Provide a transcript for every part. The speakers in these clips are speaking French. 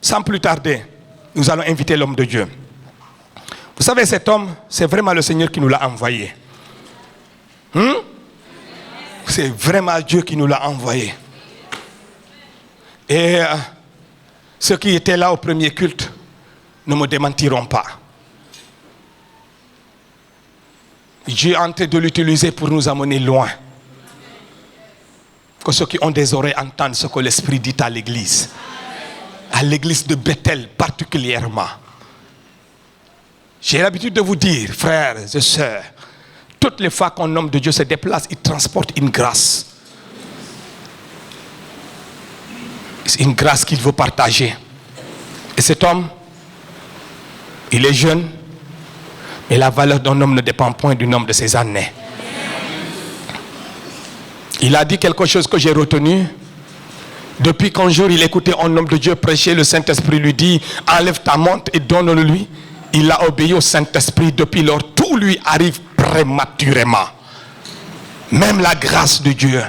sans plus tarder, nous allons inviter l'homme de Dieu. Vous savez, cet homme, c'est vraiment le Seigneur qui nous l'a envoyé. C'est vraiment Dieu qui nous l'a envoyé. Et ceux qui étaient là au premier culte ne me démentiront pas. Dieu est en train de l'utiliser pour nous amener loin. Que ceux qui ont des oreilles entendent ce que l'Esprit dit à l'église. À l'église de Bethel particulièrement. J'ai l'habitude de vous dire, frères et sœurs, toutes les fois qu'un homme de Dieu se déplace, il transporte une grâce. C'est une grâce qu'il veut partager. Et cet homme, il est jeune, mais la valeur d'un homme ne dépend point du nombre de ses années. Il a dit quelque chose que j'ai retenu. Depuis qu'un jour il écoutait un homme de Dieu prêcher, le Saint-Esprit lui dit, enlève ta montre et donne-le lui. Il a obéi au Saint-Esprit. Depuis lors, tout lui arrive prématurément. Même la grâce de Dieu.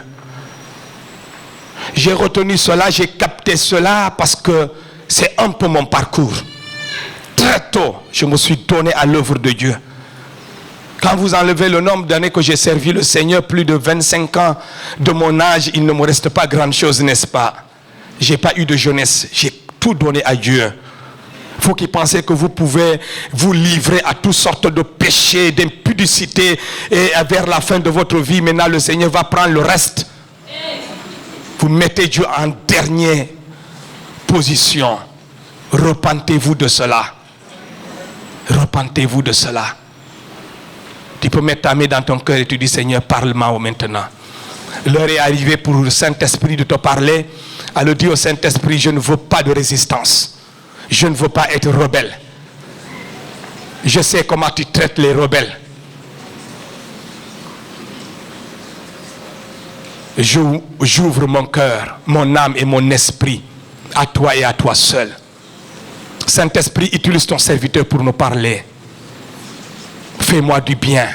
J'ai retenu cela, j'ai capté cela parce que c'est un peu mon parcours. Très tôt, je me suis donné à l'œuvre de Dieu. Quand vous enlevez le nombre d'années que j'ai servi le Seigneur, plus de 25 ans de mon âge, il ne me reste pas grand chose, n'est-ce pas? Je n'ai pas eu de jeunesse, j'ai tout donné à Dieu. Il faut qu'ils pensent que vous pouvez vous livrer à toutes sortes de péchés, d'impudicité, et vers la fin de votre vie, maintenant le Seigneur va prendre le reste. Vous mettez Dieu en dernière position. Repentez-vous de cela. Repentez-vous de cela. Tu peux mettre ta main dans ton cœur et tu dis, Seigneur, parle-moi maintenant. L'heure est arrivée pour le Saint-Esprit de te parler. Alors dis au Saint-Esprit, je ne veux pas de résistance. Je ne veux pas être rebelle. Je sais comment tu traites les rebelles. J'ouvre mon cœur, mon âme et mon esprit à toi et à toi seul. Saint-Esprit, utilise ton serviteur pour nous parler. Fais-moi du bien.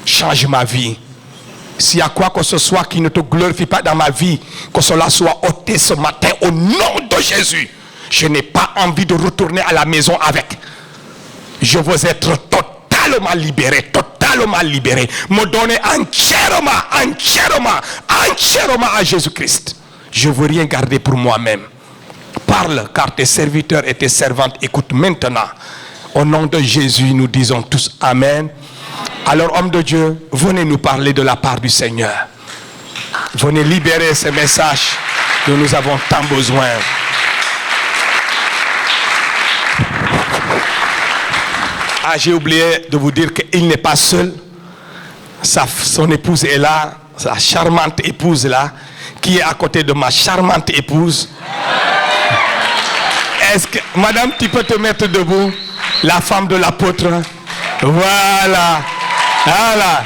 Change ma vie. S'il y a quoi que ce soit qui ne te glorifie pas dans ma vie, que cela soit ôté ce matin au nom de Jésus. Je n'ai pas envie de retourner à la maison avec. Je veux être totalement libéré, me donner entièrement à Jésus-Christ. Je ne veux rien garder pour moi-même. Parle, car tes serviteurs et tes servantes écoutent maintenant. Au nom de Jésus, nous disons tous Amen. Alors, homme de Dieu, venez nous parler de la part du Seigneur. Venez libérer ces messages dont nous avons tant besoin. Ah, j'ai oublié de vous dire qu'il n'est pas seul. Son épouse est là, sa charmante épouse là, qui est à côté de ma charmante épouse. Est-ce que, madame, tu peux te mettre debout? La femme de l'apôtre. Voilà. Voilà.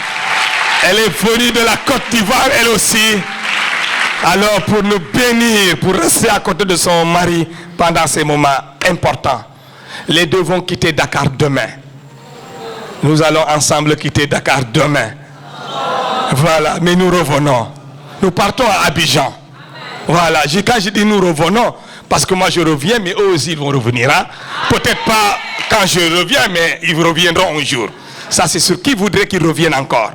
Elle est venue de la Côte d'Ivoire, elle aussi. Alors, pour nous bénir, pour rester à côté de son mari pendant ces moments importants. Les deux vont quitter Dakar demain. Nous allons ensemble quitter Dakar demain. Voilà, mais nous revenons. Nous partons à Abidjan. Voilà, quand je dis nous revenons, parce que moi je reviens, mais eux aussi ils vont revenir. Hein? Peut-être pas quand je reviens, mais ils reviendront un jour. Ça c'est sûr. Qui voudrait qu'ils reviennent encore?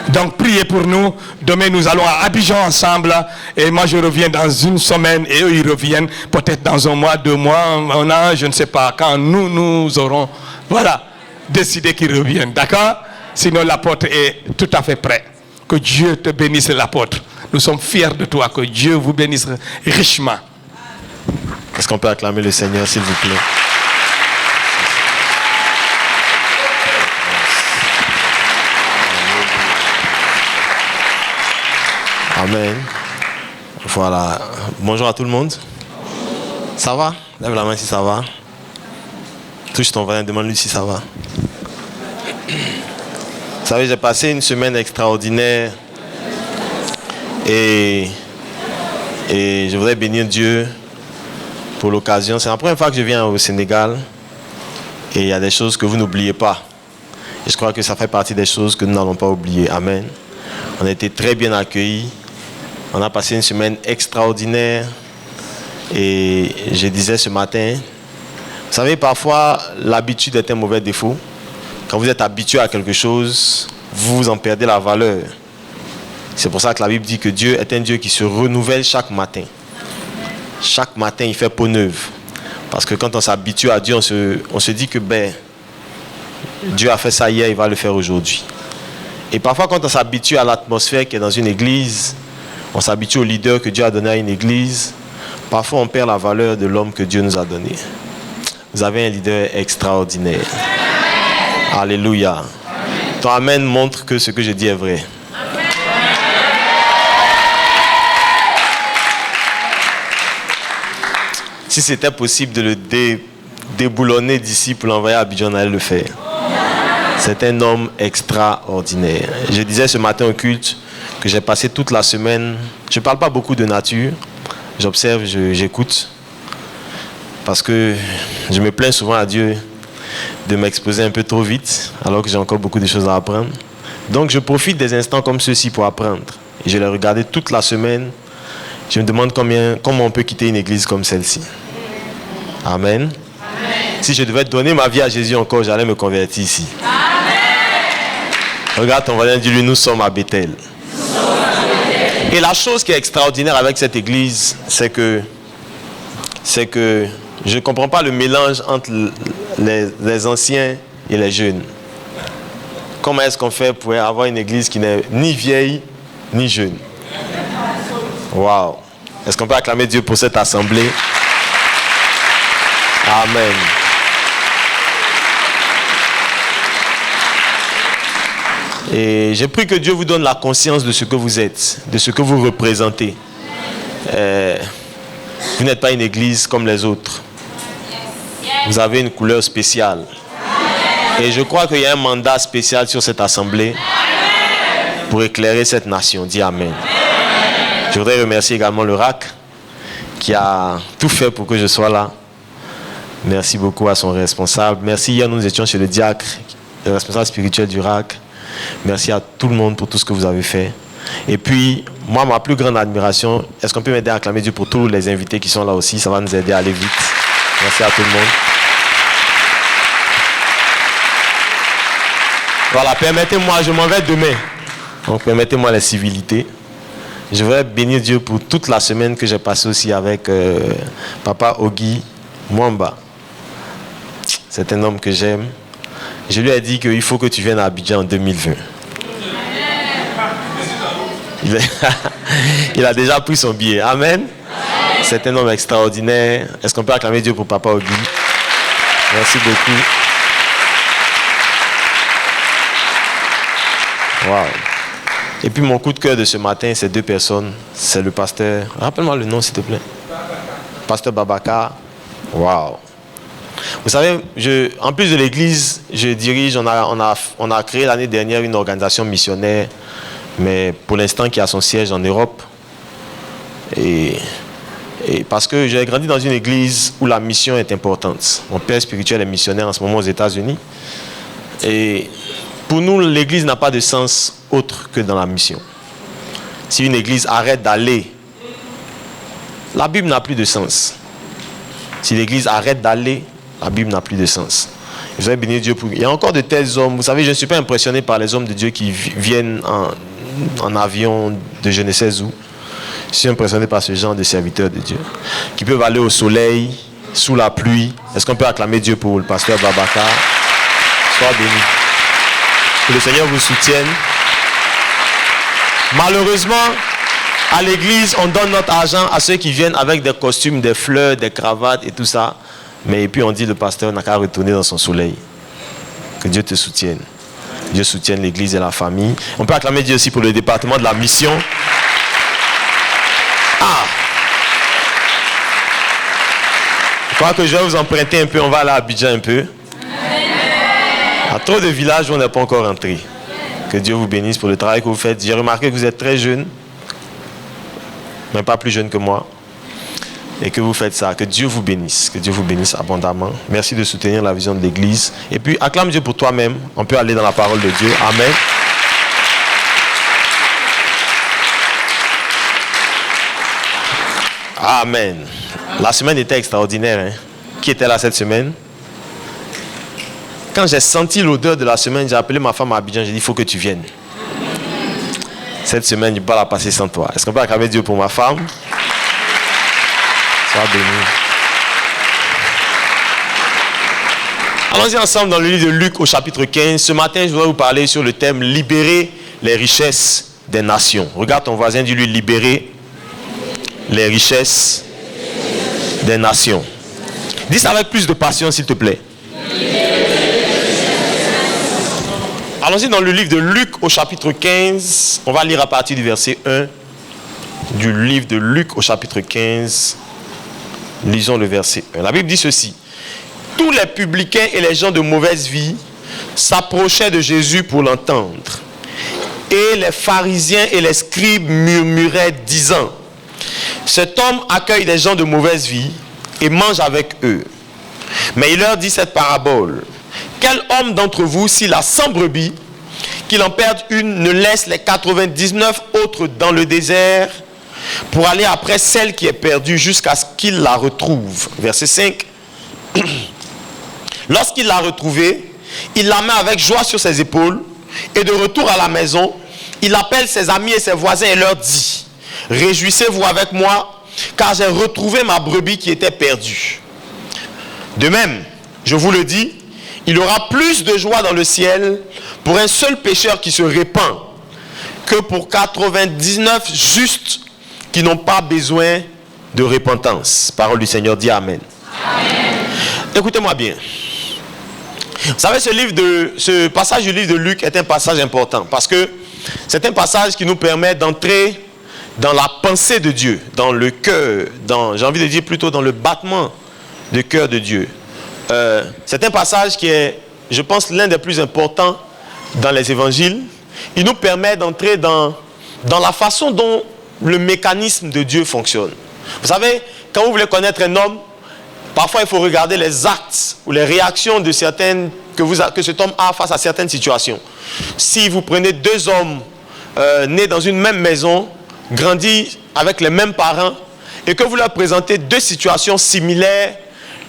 Donc priez pour nous. Demain nous allons à Abidjan ensemble. Et moi je reviens dans une semaine. Et eux ils reviennent peut-être dans un mois, 2 mois, un an, je ne sais pas. Quand nous aurons, voilà, décidé qu'ils reviennent. D'accord? Sinon l'apôtre est tout à fait prêt. Que Dieu te bénisse, l'apôtre. Nous sommes fiers de toi. Que Dieu vous bénisse richement. Est-ce qu'on peut acclamer le Seigneur, s'il vous plaît? Amen. Voilà. Bonjour à tout le monde. Ça va? Lève la main si ça va. Touche ton voisin, demande-lui si ça va. Vous savez, j'ai passé une semaine extraordinaire et je voudrais bénir Dieu pour l'occasion. C'est la première fois que je viens au Sénégal et il y a des choses que vous n'oubliez pas. Et je crois que ça fait partie des choses que nous n'allons pas oublier. Amen. On a été très bien accueillis. On a passé une semaine extraordinaire. Et je disais ce matin, vous savez, parfois, l'habitude est un mauvais défaut. Quand vous êtes habitué à quelque chose, vous en perdez la valeur. C'est pour ça que la Bible dit que Dieu est un Dieu qui se renouvelle chaque matin. Chaque matin, il fait peau neuve. Parce que quand on s'habitue à Dieu, on se dit que Dieu a fait ça hier, il va le faire aujourd'hui. Et parfois, quand on s'habitue à l'atmosphère qui est dans une église, on s'habitue au leader que Dieu a donné à une église, parfois on perd la valeur de l'homme que Dieu nous a donné. Vous avez un leader extraordinaire. Alléluia. Ton amen montre que ce que je dis est vrai. Si c'était possible de le déboulonner d'ici pour l'envoyer à Abidjan, on allait le faire. C'est un homme extraordinaire. Je disais ce matin au culte que j'ai passé toute la semaine. Je ne parle pas beaucoup de nature. J'observe, j'écoute. Parce que je me plains souvent à Dieu de m'exposer un peu trop vite, alors que j'ai encore beaucoup de choses à apprendre. Donc je profite des instants comme ceux-ci pour apprendre. Et je l'ai regardé toute la semaine. Je me demande comment on peut quitter une église comme celle-ci. Amen. Amen. Si je devais donner ma vie à Jésus encore, j'allais me convertir ici. Amen. Regarde ton voisin, dis-lui, nous sommes à Bethel. Et la chose qui est extraordinaire avec cette église, c'est que je ne comprends pas le mélange entre les anciens et les jeunes. Comment est-ce qu'on fait pour avoir une église qui n'est ni vieille, ni jeune? Waouh! Est-ce qu'on peut acclamer Dieu pour cette assemblée? Amen. Et j'ai pris que Dieu vous donne la conscience de ce que vous êtes, de ce que vous représentez. Vous n'êtes pas une église comme les autres. Vous avez une couleur spéciale. Et je crois qu'il y a un mandat spécial sur cette assemblée pour éclairer cette nation. Dis Amen. Je voudrais remercier également le RAC qui a tout fait pour que je sois là. Merci beaucoup à son responsable. Merci, hier nous étions chez le diacre, le responsable spirituel du RAC. Merci à tout le monde pour tout ce que vous avez fait. Et puis, moi, ma plus grande admiration, est-ce qu'on peut m'aider à acclamer Dieu pour tous les invités qui sont là aussi? Ça va nous aider à aller vite. Merci à tout le monde. Voilà, permettez-moi, je m'en vais demain. Donc, permettez-moi la civilité. Je voudrais bénir Dieu pour toute la semaine que j'ai passée aussi avec Papa Ogi Mwamba. C'est un homme que j'aime. Je lui ai dit qu'il faut que tu viennes à Abidjan en 2020. Il a déjà pris son billet. Amen. C'est un homme extraordinaire. Est-ce qu'on peut acclamer Dieu pour Papa Ogi? Merci beaucoup. Wow. Et puis mon coup de cœur de ce matin, c'est deux personnes. C'est le pasteur. Rappelle-moi le nom, s'il te plaît. Pasteur Babaka. Wow. Vous savez, en plus de l'église, je dirige, on a créé l'année dernière une organisation missionnaire, mais pour l'instant qui a son siège en Europe. Et parce que j'ai grandi dans une église où la mission est importante. Mon père spirituel est missionnaire en ce moment aux États-Unis. Et pour nous, l'église n'a pas de sens autre que dans la mission. Si une église arrête d'aller, la Bible n'a plus de sens. Si l'église arrête d'aller, la Bible n'a plus de sens. Vous avez béni Dieu pour... Il y a encore de tels hommes. Vous savez, je ne suis pas impressionné par les hommes de Dieu qui viennent en avion de je ne sais où. Je suis impressionné par ce genre de serviteurs de Dieu. Qui peuvent aller au soleil, sous la pluie. Est-ce qu'on peut acclamer Dieu pour le pasteur Babaka? Sois béni. Que le Seigneur vous soutienne. Malheureusement, à l'église, on donne notre argent à ceux qui viennent avec des costumes, des fleurs, des cravates et tout ça. Mais puis on dit le pasteur n'a qu'à retourner dans son soleil. Que Dieu te soutienne. Dieu soutienne l'église et la famille. On peut acclamer Dieu aussi pour le département de la mission. Je crois que je vais vous emprunter un peu. On va aller à Abidjan un peu. À trop de villages où on n'est pas encore rentré. Que Dieu vous bénisse pour le travail que vous faites. J'ai remarqué que vous êtes très jeune. Mais pas plus jeune que moi. Et que vous faites ça. Que Dieu vous bénisse. Que Dieu vous bénisse abondamment. Merci de soutenir la vision de l'église. Et puis, acclame Dieu pour toi-même. On peut aller dans la parole de Dieu. Amen. Amen. La semaine était extraordinaire. Hein? Qui était là cette semaine? Quand j'ai senti l'odeur de la semaine, j'ai appelé ma femme à Abidjan. J'ai dit, il faut que tu viennes. Cette semaine, je ne peux pas la passer sans toi. Est-ce qu'on peut acclamer Dieu pour ma femme? Sois béni. Allons-y ensemble dans le livre de Luc au chapitre 15. Ce matin, je voudrais vous parler sur le thème « Libérer les richesses des nations ». Regarde ton voisin, dis-lui « Libérer les richesses des nations ». Dis ça avec plus de passion, s'il te plaît. Allons-y dans le livre de Luc au chapitre 15. On va lire à partir du verset 1 du livre de Luc au chapitre 15. Lisons le verset 1. La Bible dit ceci. Tous les publicains et les gens de mauvaise vie s'approchaient de Jésus pour l'entendre. Et les pharisiens et les scribes murmuraient, disant, cet homme accueille des gens de mauvaise vie et mange avec eux. Mais il leur dit cette parabole. Quel homme d'entre vous, s'il a 100 brebis, qu'il en perde une, ne laisse les 99 autres dans le désert pour aller après celle qui est perdue jusqu'à ce qu'il la retrouve. Verset 5. Lorsqu'il l'a retrouvée, il la met avec joie sur ses épaules et de retour à la maison, il appelle ses amis et ses voisins et leur dit, réjouissez-vous avec moi, car j'ai retrouvé ma brebis qui était perdue. De même, je vous le dis, il y aura plus de joie dans le ciel pour un seul pécheur qui se répand que pour 99 justes qui n'ont pas besoin de repentance. Parole du Seigneur, dit Amen. Amen. Écoutez-moi bien. Vous savez, ce passage du livre de Luc est un passage important parce que c'est un passage qui nous permet d'entrer dans la pensée de Dieu, dans le cœur, j'ai envie de dire plutôt dans le battement du cœur de Dieu. C'est un passage qui est, je pense, l'un des plus importants dans les évangiles. Il nous permet d'entrer dans la façon dont le mécanisme de Dieu fonctionne. Vous savez, quand vous voulez connaître un homme, parfois il faut regarder les actes ou les réactions de certaines que cet homme a face à certaines situations. Si vous prenez deux hommes nés dans une même maison, grandis avec les mêmes parents, et que vous leur présentez deux situations similaires,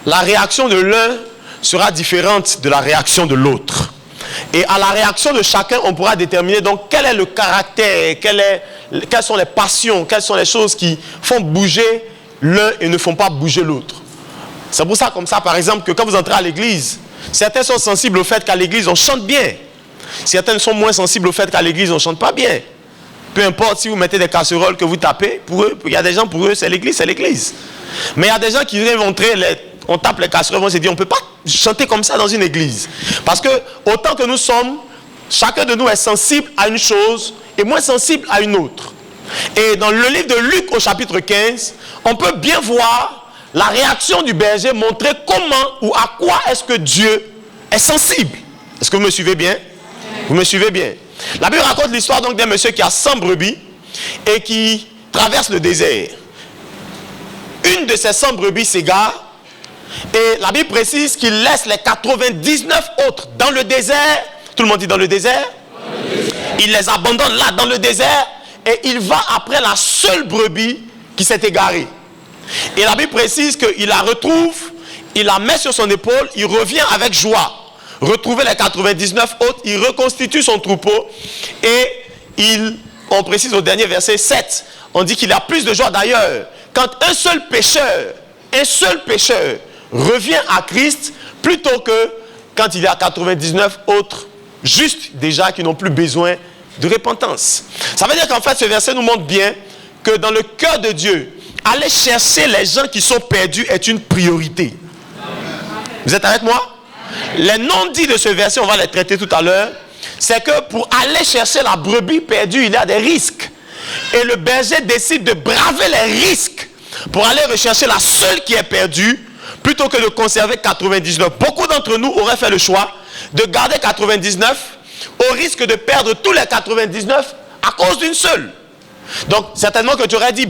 la réaction de l'un sera différente de la réaction de l'autre. Et à la réaction de chacun, on pourra déterminer donc quel est le caractère, quelles sont les passions, quelles sont les choses qui font bouger l'un et ne font pas bouger l'autre. C'est pour ça, comme ça, par exemple, que quand vous entrez à l'église, certains sont sensibles au fait qu'à l'église, on chante bien. Certains sont moins sensibles au fait qu'à l'église, on ne chante pas bien. Peu importe si vous mettez des casseroles que vous tapez, pour eux, il y a des gens, pour eux, c'est l'église, c'est l'église. Mais il y a des gens qui viennent montrer, on tape les casseroles, on se dit, on ne peut pas chanter comme ça dans une église. Parce que, autant que nous sommes, chacun de nous est sensible à une chose et moins sensible à une autre. Et dans le livre de Luc au chapitre 15, on peut bien voir la réaction du berger montrer comment ou à quoi est-ce que Dieu est sensible. Est-ce que vous me suivez bien? Vous me suivez bien? La Bible raconte l'histoire donc d'un monsieur qui a 100 brebis et qui traverse le désert. Une de ces 100 brebis s'égare et la Bible précise qu'il laisse les 99 autres dans le désert. Tout le monde dit dans le désert? Il les abandonne là dans le désert et il va après la seule brebis qui s'est égarée. Et la Bible précise qu'il la retrouve, il la met sur son épaule, il revient avec joie. Retrouver les 99 autres, il reconstitue son troupeau et on précise au dernier verset 7, on dit qu'il a plus de joie d'ailleurs. Quand un seul pécheur revient à Christ plutôt que quand il y a 99 autres justes déjà qui n'ont plus besoin de repentance. Ça veut dire qu'en fait ce verset nous montre bien que dans le cœur de Dieu, aller chercher les gens qui sont perdus est une priorité. Vous êtes avec moi? Les non-dits de ce verset, on va les traiter tout à l'heure, c'est que pour aller chercher la brebis perdue, il y a des risques. Et le berger décide de braver les risques pour aller rechercher la seule qui est perdue, plutôt que de conserver 99. Beaucoup d'entre nous auraient fait le choix de garder 99 au risque de perdre tous les 99 à cause d'une seule. Donc, certainement que tu aurais dit,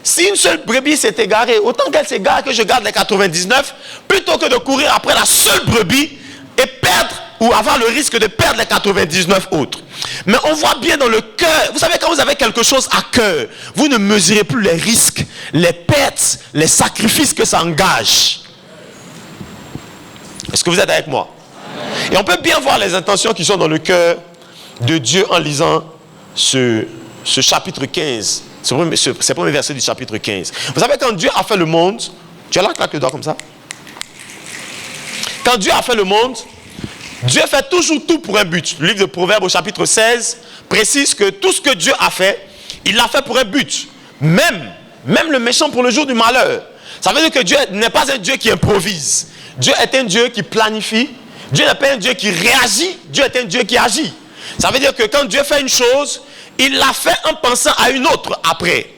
si une seule brebis s'est égarée, autant qu'elle s'égare que je garde les 99, plutôt que de courir après la seule brebis et perdre ou avoir le risque de perdre les 99 autres. Mais on voit bien dans le cœur, vous savez, quand vous avez quelque chose à cœur, vous ne mesurez plus les risques, les pertes, les sacrifices que ça engage. Est-ce que vous êtes avec moi? Et on peut bien voir les intentions qui sont dans le cœur de Dieu en lisant ce chapitre 15. C'est le premier verset du chapitre 15. Vous savez, quand Dieu a fait le monde, tu as là, claque le doigt comme ça. Quand Dieu a fait le monde, Dieu fait toujours tout pour un but. Le livre de Proverbes au chapitre 16 précise que tout ce que Dieu a fait, il l'a fait pour un but. Même le méchant pour le jour du malheur. Ça veut dire que Dieu n'est pas un Dieu qui improvise. Dieu est un Dieu qui planifie. Dieu n'est pas un Dieu qui réagit. Dieu est un Dieu qui agit. Ça veut dire que quand Dieu fait une chose, il l'a fait en pensant à une autre après.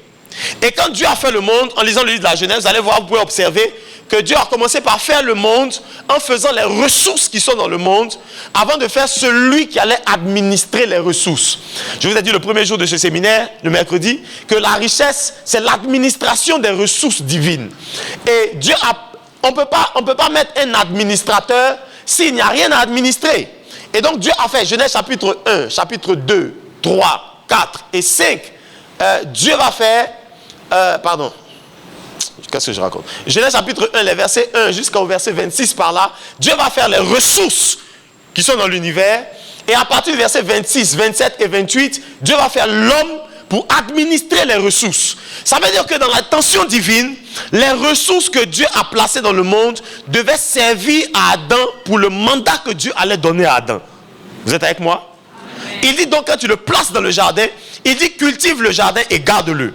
Et quand Dieu a fait le monde, en lisant le livre de la Genèse, vous allez voir, vous pouvez observer que Dieu a commencé par faire le monde en faisant les ressources qui sont dans le monde avant de faire celui qui allait administrer les ressources. Je vous ai dit le premier jour de ce séminaire, le mercredi, que la richesse, c'est l'administration des ressources divines. Et Dieu on peut pas mettre un administrateur s'il n'y a rien à administrer. Et donc Dieu a fait Genèse chapitre 1, chapitre 2, 3, 4 et 5. Dieu va faire... Qu'est-ce que je raconte? Genèse chapitre 1, les versets 1 jusqu'au verset 26 par là. Dieu va faire les ressources qui sont dans l'univers. Et à partir du verset 26, 27 et 28, Dieu va faire l'homme pour administrer les ressources. Ça veut dire que dans la tension divine, les ressources que Dieu a placées dans le monde devaient servir à Adam pour le mandat que Dieu allait donner à Adam. Vous êtes avec moi? Il dit donc, quand tu le places dans le jardin, il dit cultive le jardin et garde-le.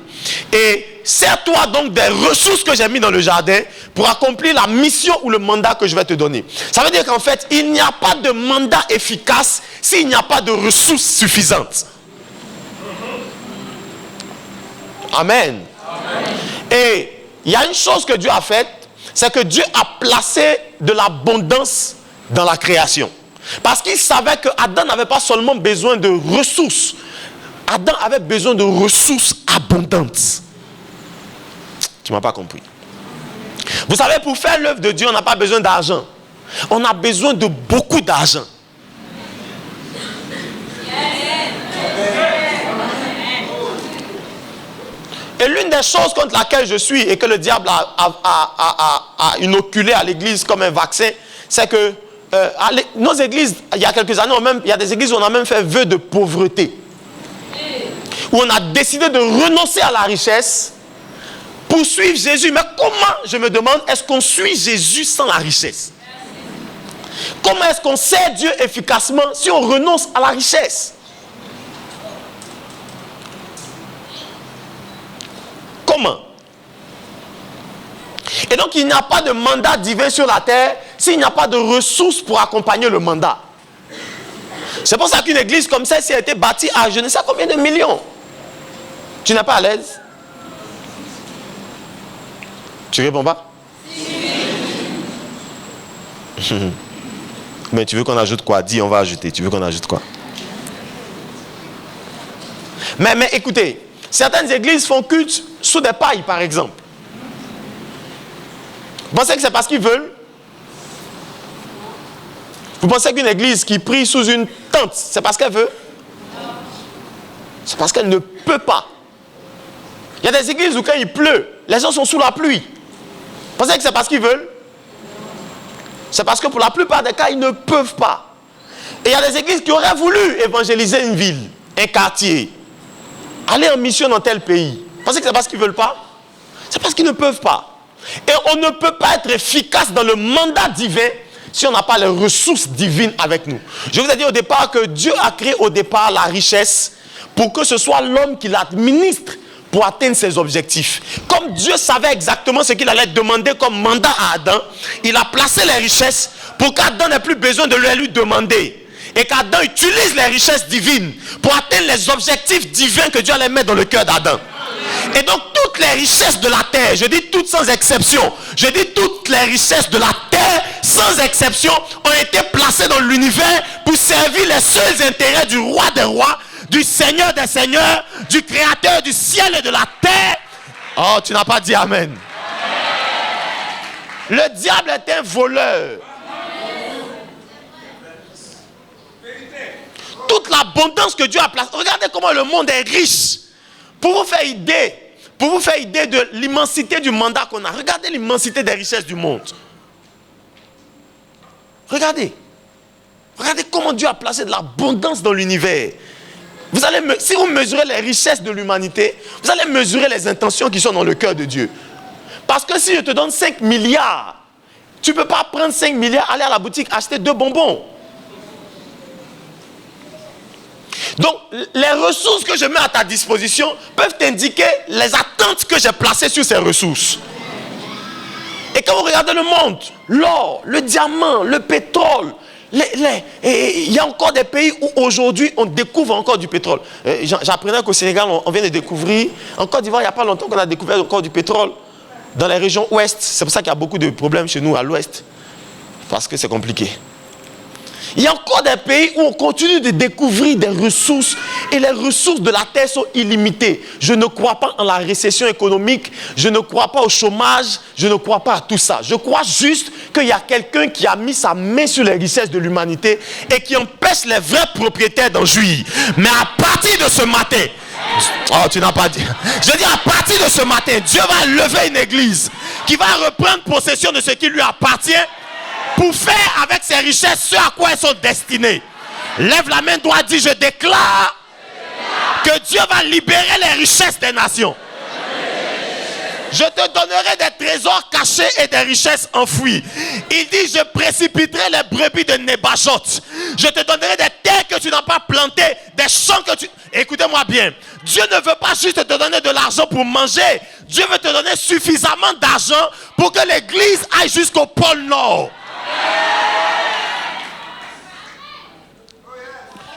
Et sers-toi donc des ressources que j'ai mis dans le jardin pour accomplir la mission ou le mandat que je vais te donner. Ça veut dire qu'en fait, il n'y a pas de mandat efficace s'il n'y a pas de ressources suffisantes. Amen. Amen. Et il y a une chose que Dieu a faite, c'est que Dieu a placé de l'abondance dans la création. Parce qu'il savait que Adam n'avait pas seulement besoin de ressources. Adam avait besoin de ressources abondantes. Tu ne m'as pas compris. Vous savez, pour faire l'œuvre de Dieu, on n'a pas besoin d'argent. On a besoin de beaucoup d'argent. Et l'une des choses contre laquelle je suis et que le diable a inoculé à l'église comme un vaccin, c'est que nos églises, il y a quelques années, il y a des églises où on a même fait vœu de pauvreté. Où on a décidé de renoncer à la richesse pour suivre Jésus. Mais comment, je me demande, est-ce qu'on suit Jésus sans la richesse? Comment est-ce qu'on sert Dieu efficacement si on renonce à la richesse? Comment? Et donc il n'y a pas de mandat divin sur la terre s'il n'y a pas de ressources pour accompagner le mandat. C'est pour ça qu'une église comme celle-ci a été bâtie à je ne sais combien de millions. Tu n'es pas à l'aise? Tu réponds pas? Mais tu veux qu'on ajoute quoi? Dis, on va ajouter. Tu veux qu'on ajoute quoi? Mais écoutez, certaines églises font culte sous des pailles, par exemple. Vous pensez que c'est parce qu'ils veulent? Vous pensez qu'une église qui prie sous une tente, c'est parce qu'elle veut? C'est parce qu'elle ne peut pas. Il y a des églises où quand il pleut, les gens sont sous la pluie. Vous pensez que c'est parce qu'ils veulent? C'est parce que pour la plupart des cas, ils ne peuvent pas. Et il y a des églises qui auraient voulu évangéliser une ville, un quartier, aller en mission dans tel pays. Vous pensez que c'est parce qu'ils ne veulent pas? C'est parce qu'ils ne peuvent pas. Et on ne peut pas être efficace dans le mandat divin si on n'a pas les ressources divines avec nous. Je vous ai dit au départ que Dieu a créé au départ la richesse pour que ce soit l'homme qui l'administre pour atteindre ses objectifs. Comme Dieu savait exactement ce qu'il allait demander comme mandat à Adam, il a placé les richesses pour qu'Adam n'ait plus besoin de lui demander. Et qu'Adam utilise les richesses divines pour atteindre les objectifs divins que Dieu allait mettre dans le cœur d'Adam. Et donc toutes les richesses de la terre, je dis toutes sans exception, je dis toutes les richesses de la terre sans exception ont été placées dans l'univers pour servir les seuls intérêts du roi des rois, du Seigneur des seigneurs, du Créateur du ciel et de la terre. Oh, tu n'as pas dit amen. Le diable est un voleur. toute l'abondance que Dieu a placée. Regardez comment le monde est riche. Pour vous faire idée de l'immensité du mandat qu'on a. Regardez l'immensité des richesses du monde. Regardez comment Dieu a placé de l'abondance dans l'univers. Si vous mesurez les richesses de l'humanité, vous allez mesurer les intentions qui sont dans le cœur de Dieu. Parce que si je te donne 5 milliards, tu ne peux pas prendre 5 milliards, aller à la boutique, acheter 2 bonbons. Donc, les ressources que je mets à ta disposition peuvent t'indiquer les attentes que j'ai placées sur ces ressources. Et quand vous regardez le monde, l'or, le diamant, le pétrole, il y a encore des pays où aujourd'hui on découvre encore du pétrole. J'apprenais qu'au Sénégal, on vient de découvrir. En Côte d'Ivoire, il n'y a pas longtemps qu'on a découvert encore du pétrole dans les régions ouest. C'est pour ça qu'il y a beaucoup de problèmes chez nous à l'ouest. Parce que c'est compliqué. Il y a encore des pays où on continue de découvrir des ressources et les ressources de la terre sont illimitées. Je ne crois pas en la récession économique, je ne crois pas au chômage, je ne crois pas à tout ça. Je crois juste qu'il y a quelqu'un qui a mis sa main sur les richesses de l'humanité et qui empêche les vrais propriétaires d'en jouir. Mais à partir de ce matin, oh, tu n'as pas dit. Je dis à partir de ce matin, Dieu va lever une église qui va reprendre possession de ce qui lui appartient pour faire avec ses richesses ce à quoi elles sont destinées. Lève la main droite, dis: je déclare que Dieu va libérer les richesses des nations. Je te donnerai des trésors cachés et des richesses enfouies. Il dit: je précipiterai les brebis de Nébajoth. Je te donnerai des terres que tu n'as pas plantées, des champs que tu... Écoutez-moi bien. Dieu ne veut pas juste te donner de l'argent pour manger. Dieu veut te donner suffisamment d'argent pour que l'église aille jusqu'au pôle Nord.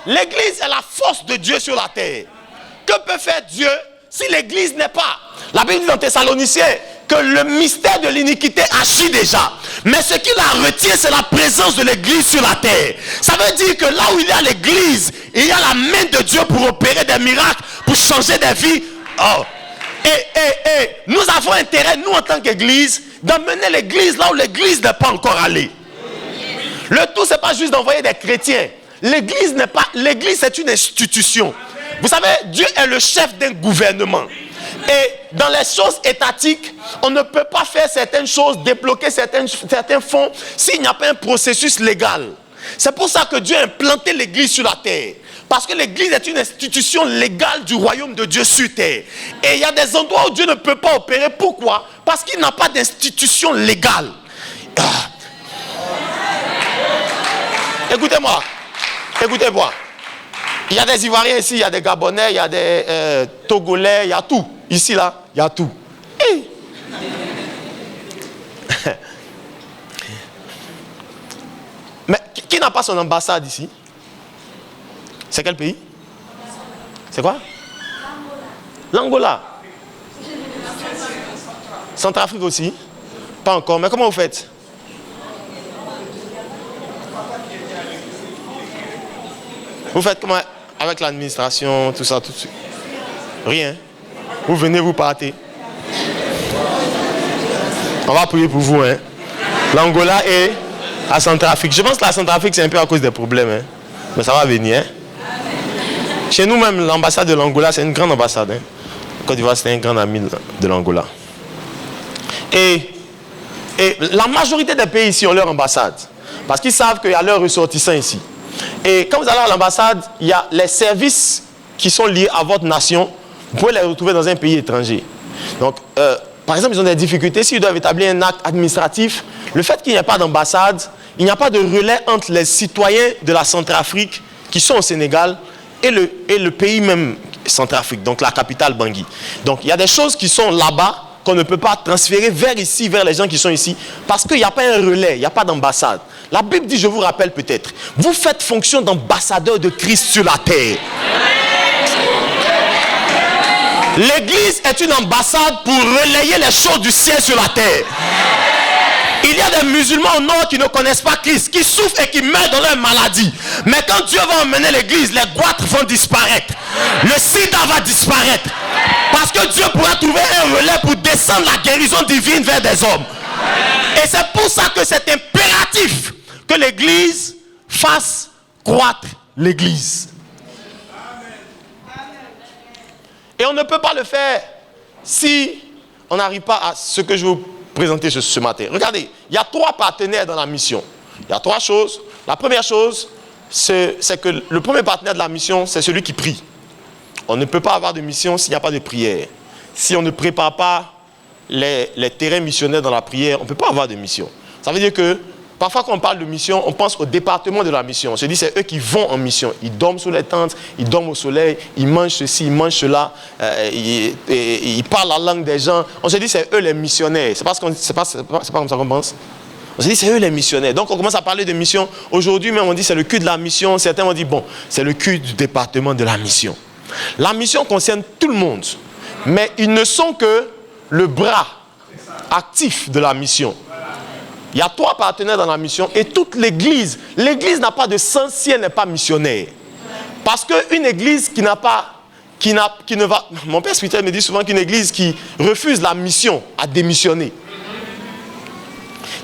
L'église est la force de Dieu sur la terre. Que peut faire Dieu si l'église n'est pas? La Bible dit dans Thessaloniciens que le mystère de l'iniquité agit déjà. Mais ce qui la retient, c'est la présence de l'église sur la terre. Ça veut dire que là où il y a l'église, il y a la main de Dieu pour opérer des miracles, pour changer des vies. Oh. Et nous avons intérêt, nous en tant qu'église, d'amener l'église là où l'église n'est pas encore allée. Le tout, c'est pas juste d'envoyer des chrétiens. L'église n'est pas... L'église, c'est une institution. Vous savez, Dieu est le chef d'un gouvernement. Et dans les choses étatiques, on ne peut pas faire certaines choses, débloquer certains fonds s'il n'y a pas un processus légal. C'est pour ça que Dieu a implanté l'église sur la terre. Parce que l'église est une institution légale du royaume de Dieu sur terre. Et il y a des endroits où Dieu ne peut pas opérer. Pourquoi? Parce qu'il n'a pas d'institution légale. Écoutez-moi. Écoutez-moi. Il y a des Ivoiriens ici, il y a des Gabonais, il y a des Togolais, il y a tout. Ici, là, il y a tout. Hey. Mais qui n'a pas son ambassade ici? C'est quel pays? C'est quoi? L'Angola. Centrafrique aussi? Pas encore, mais comment vous faites? Vous faites comment avec l'administration, tout ça, tout de suite? Rien. Vous venez, vous partez. On va prier pour vous. Hein. L'Angola et la Centrafrique. Je pense que la Centrafrique, c'est un peu à cause des problèmes. Hein. Mais ça va venir. Hein. Chez nous même, l'ambassade de l'Angola, c'est une grande ambassade. Hein. Côte d'Ivoire, c'est un grand ami de l'Angola. Et la majorité des pays ici ont leur ambassade. Parce qu'ils savent qu'il y a leurs ressortissants ici. Et quand vous allez à l'ambassade, il y a les services qui sont liés à votre nation. Vous pouvez les retrouver dans un pays étranger. Donc, par exemple, ils ont des difficultés. S'ils doivent établir un acte administratif, le fait qu'il n'y ait pas d'ambassade, il n'y a pas de relais entre les citoyens de la Centrafrique qui sont au Sénégal et le pays même Centrafrique, donc la capitale Bangui. Donc, il y a des choses qui sont là-bas qu'on ne peut pas transférer vers ici, vers les gens qui sont ici, parce qu'il n'y a pas un relais, il n'y a pas d'ambassade. La Bible dit, je vous rappelle peut-être, vous faites fonction d'ambassadeur de Christ sur la terre. L'église est une ambassade pour relayer les choses du ciel sur la terre. Il y a des musulmans au nord qui ne connaissent pas Christ, qui souffrent et qui meurent dans leur maladie. Mais quand Dieu va emmener l'église, les goitres vont disparaître. Le sida va disparaître. Parce que Dieu pourra trouver un relais pour descendre la guérison divine vers des hommes. Et c'est pour ça que c'est impératif que l'église fasse croître l'église. Et on ne peut pas le faire si on n'arrive pas à ce que je vais vous présenter ce matin. Regardez, il y a 3 partenaires dans la mission. Il y a 3 choses. La première chose, c'est que le premier partenaire de la mission, c'est celui qui prie. On ne peut pas avoir de mission s'il n'y a pas de prière. Si on ne prépare pas les terrains missionnaires dans la prière, on ne peut pas avoir de mission. Ça veut dire que parfois quand on parle de mission, on pense au département de la mission. On se dit c'est eux qui vont en mission. Ils dorment sous les tentes, ils dorment au soleil, ils mangent ceci, ils mangent cela, ils parlent la langue des gens. On se dit c'est eux les missionnaires. C'est pas comme ça qu'on pense. On se dit c'est eux les missionnaires. Donc on commence à parler de mission. Aujourd'hui même on dit c'est le cul de la mission. Certains vont dire bon, c'est le cul du département de la mission. La mission concerne tout le monde. Mais ils ne sont que le bras actif de la mission. Il y a 3 partenaires dans la mission et toute l'église n'a pas de sens si elle n'est pas missionnaire. Parce qu'une église mon père spirituel me dit souvent qu'une église qui refuse la mission a démissionné.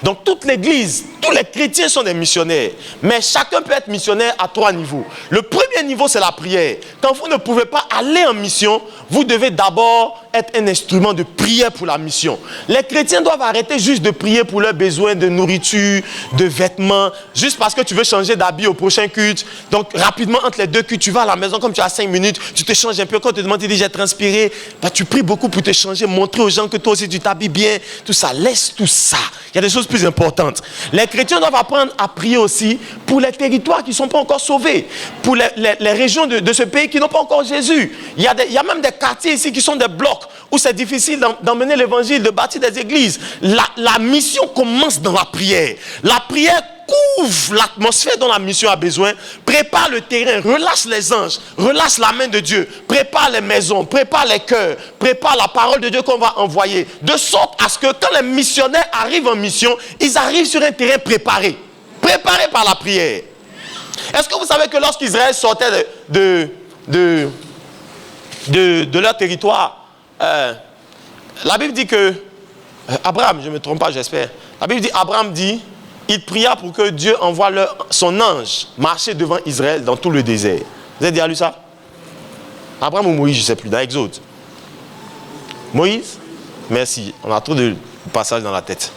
Donc toute l'église, tous les chrétiens sont des missionnaires. Mais chacun peut être missionnaire à 3 niveaux. Le premier niveau, c'est la prière. Quand vous ne pouvez pas aller en mission, vous devez d'abord être un instrument de prière pour la mission. Les chrétiens doivent arrêter juste de prier pour leurs besoins de nourriture, de vêtements, juste parce que tu veux changer d'habit au prochain culte. Donc rapidement, entre les 2 cultes, tu vas à la maison, comme tu as 5 minutes, tu te changes un peu. Quand on te demande, tu dis j'ai transpiré, tu pries beaucoup pour te changer, montrer aux gens que toi aussi tu t'habilles bien, tout ça. Laisse tout ça. Il y a des choses plus importantes. Les chrétiens doivent apprendre à prier aussi pour les territoires qui ne sont pas encore sauvés, pour les régions de ce pays qui n'ont pas encore Jésus. Il y a même des quartiers ici qui sont des blocs où c'est difficile d'emmener l'évangile, de bâtir des églises. La mission commence dans la prière. La prière couvre l'atmosphère dont la mission a besoin, prépare le terrain, relâche les anges, relâche la main de Dieu, prépare les maisons, prépare les cœurs, prépare la parole de Dieu qu'on va envoyer, de sorte à ce que quand les missionnaires arrivent en mission, ils arrivent sur un terrain préparé par la prière. Est-ce que vous savez que lorsqu'Israël sortait de leur territoire, la Bible dit que Abraham, je ne me trompe pas, j'espère. La Bible dit, Abraham dit, il pria pour que Dieu envoie son ange marcher devant Israël dans tout le désert. Vous avez déjà lu ça? Abraham ou Moïse, je ne sais plus, dans Exode. Moïse? Merci, on a trop de passages dans la tête.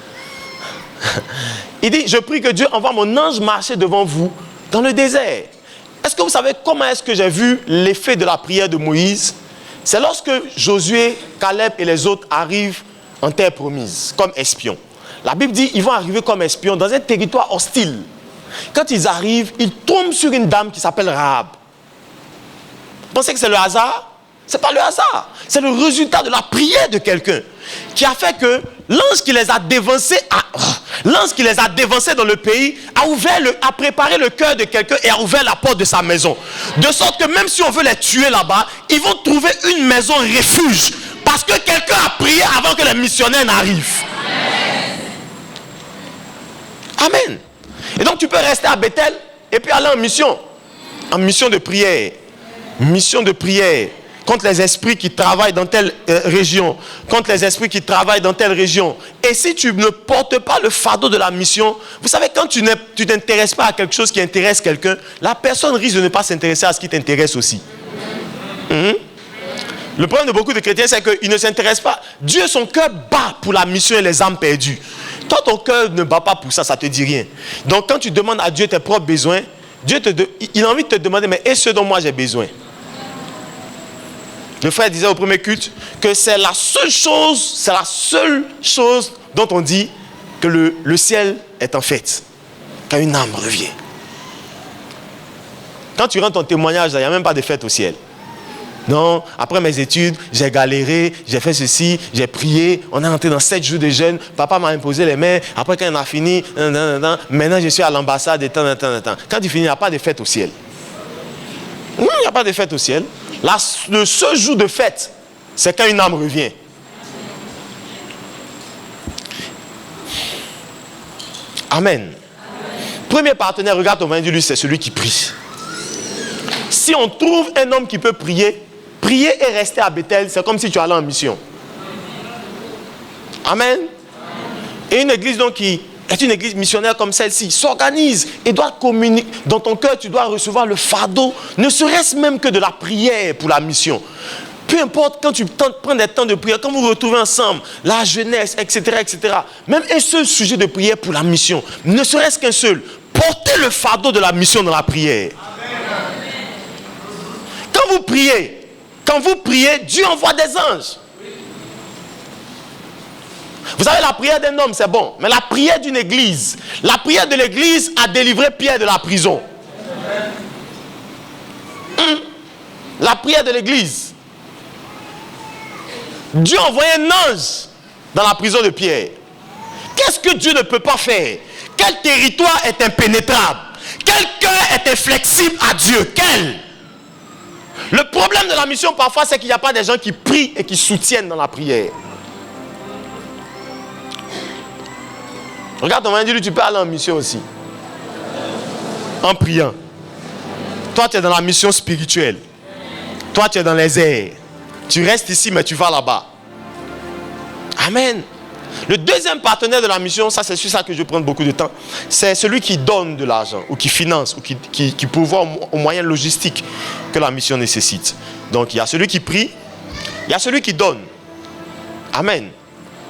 Il dit, je prie que Dieu envoie mon ange marcher devant vous dans le désert. Est-ce que vous savez comment est-ce que j'ai vu l'effet de la prière de Moïse? C'est lorsque Josué, Caleb et les autres arrivent en terre promise, comme espions. La Bible dit qu'ils vont arriver comme espions dans un territoire hostile. Quand ils arrivent, ils tombent sur une dame qui s'appelle Rahab. Vous pensez que c'est le hasard? Ce n'est pas le hasard. C'est le résultat de la prière de quelqu'un qui a fait que l'ange qui les a dévancés, dans le pays a préparé le cœur de quelqu'un et a ouvert la porte de sa maison. De sorte que même si on veut les tuer là-bas, ils vont trouver une maison refuge. Parce que quelqu'un a prié avant que les missionnaires n'arrivent. Amen. Et donc tu peux rester à Bethel et puis aller en mission de prière. Mission de prière contre les esprits qui travaillent dans telle région, contre les esprits qui travaillent dans telle région. Et si tu ne portes pas le fardeau de la mission, vous savez, quand tu t'intéresses pas à quelque chose qui intéresse quelqu'un, la personne risque de ne pas s'intéresser à ce qui t'intéresse aussi. Le problème de beaucoup de chrétiens, c'est qu'ils ne s'intéressent pas. Dieu, son cœur bat pour la mission et les âmes perdues. Toi, ton cœur ne bat pas pour ça, ça ne te dit rien. Donc, quand tu demandes à Dieu tes propres besoins, il a envie de te demander, mais est-ce dont moi j'ai besoin? Le frère disait au premier culte que c'est la seule chose dont on dit que le ciel est en fête. Quand une âme revient. Quand tu rends ton témoignage, il n'y a même pas de fête au ciel. Non, après mes études, j'ai galéré, j'ai fait ceci, j'ai prié, on est entré dans 7 jours de jeûne, papa m'a imposé les mains, après quand on a fini, maintenant je suis à l'ambassade de temps en temps. Quand tu finis, il n'y a pas de fête au ciel. Il n'y a pas de fête au ciel. Le seul jour de fête, c'est quand une âme revient. Amen. Premier partenaire, regarde au vin du lui, c'est celui qui prie. Si on trouve un homme qui peut prier et rester à Bethel, c'est comme si tu allais en mission. Amen. Et une église donc qui est une église missionnaire comme celle-ci, s'organise et doit communiquer. Dans ton cœur, tu dois recevoir le fardeau, ne serait-ce même que de la prière pour la mission. Peu importe quand tu prends des temps de prière, quand vous vous retrouvez ensemble, la jeunesse, etc., etc. Même un seul sujet de prière pour la mission, ne serait-ce qu'un seul. Portez le fardeau de la mission dans la prière. Quand vous priez, Dieu envoie des anges. Vous savez, la prière d'un homme, c'est bon. Mais la prière d'une église, la prière de l'église a délivré Pierre de la prison. La prière de l'église. Dieu a envoyé un ange dans la prison de Pierre. Qu'est-ce que Dieu ne peut pas faire? Quel territoire est impénétrable? Quel cœur est inflexible à Dieu? Quel? Le problème de la mission parfois, c'est qu'il n'y a pas des gens qui prient et qui soutiennent dans la prière. Regarde ton mari, dis-lui, tu peux aller en mission aussi. En priant. Toi, tu es dans la mission spirituelle. Toi, tu es dans les airs. Tu restes ici, mais tu vas là-bas. Amen. Le deuxième partenaire de la mission, ça c'est sur ça que je vais prendre beaucoup de temps, c'est celui qui donne de l'argent, ou qui finance, ou qui pourvoit aux moyens logistiques que la mission nécessite. Donc, il y a celui qui prie, il y a celui qui donne. Amen.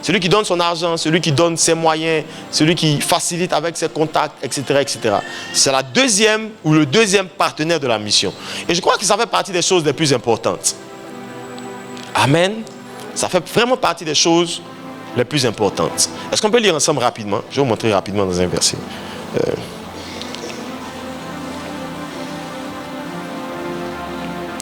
Celui qui donne son argent, celui qui donne ses moyens, celui qui facilite avec ses contacts, etc., etc. C'est la deuxième ou le deuxième partenaire de la mission. Et je crois que ça fait partie des choses les plus importantes. Amen. Ça fait vraiment partie des choses les plus importantes. Est-ce qu'on peut lire ensemble rapidement? Je vais vous montrer rapidement dans un verset.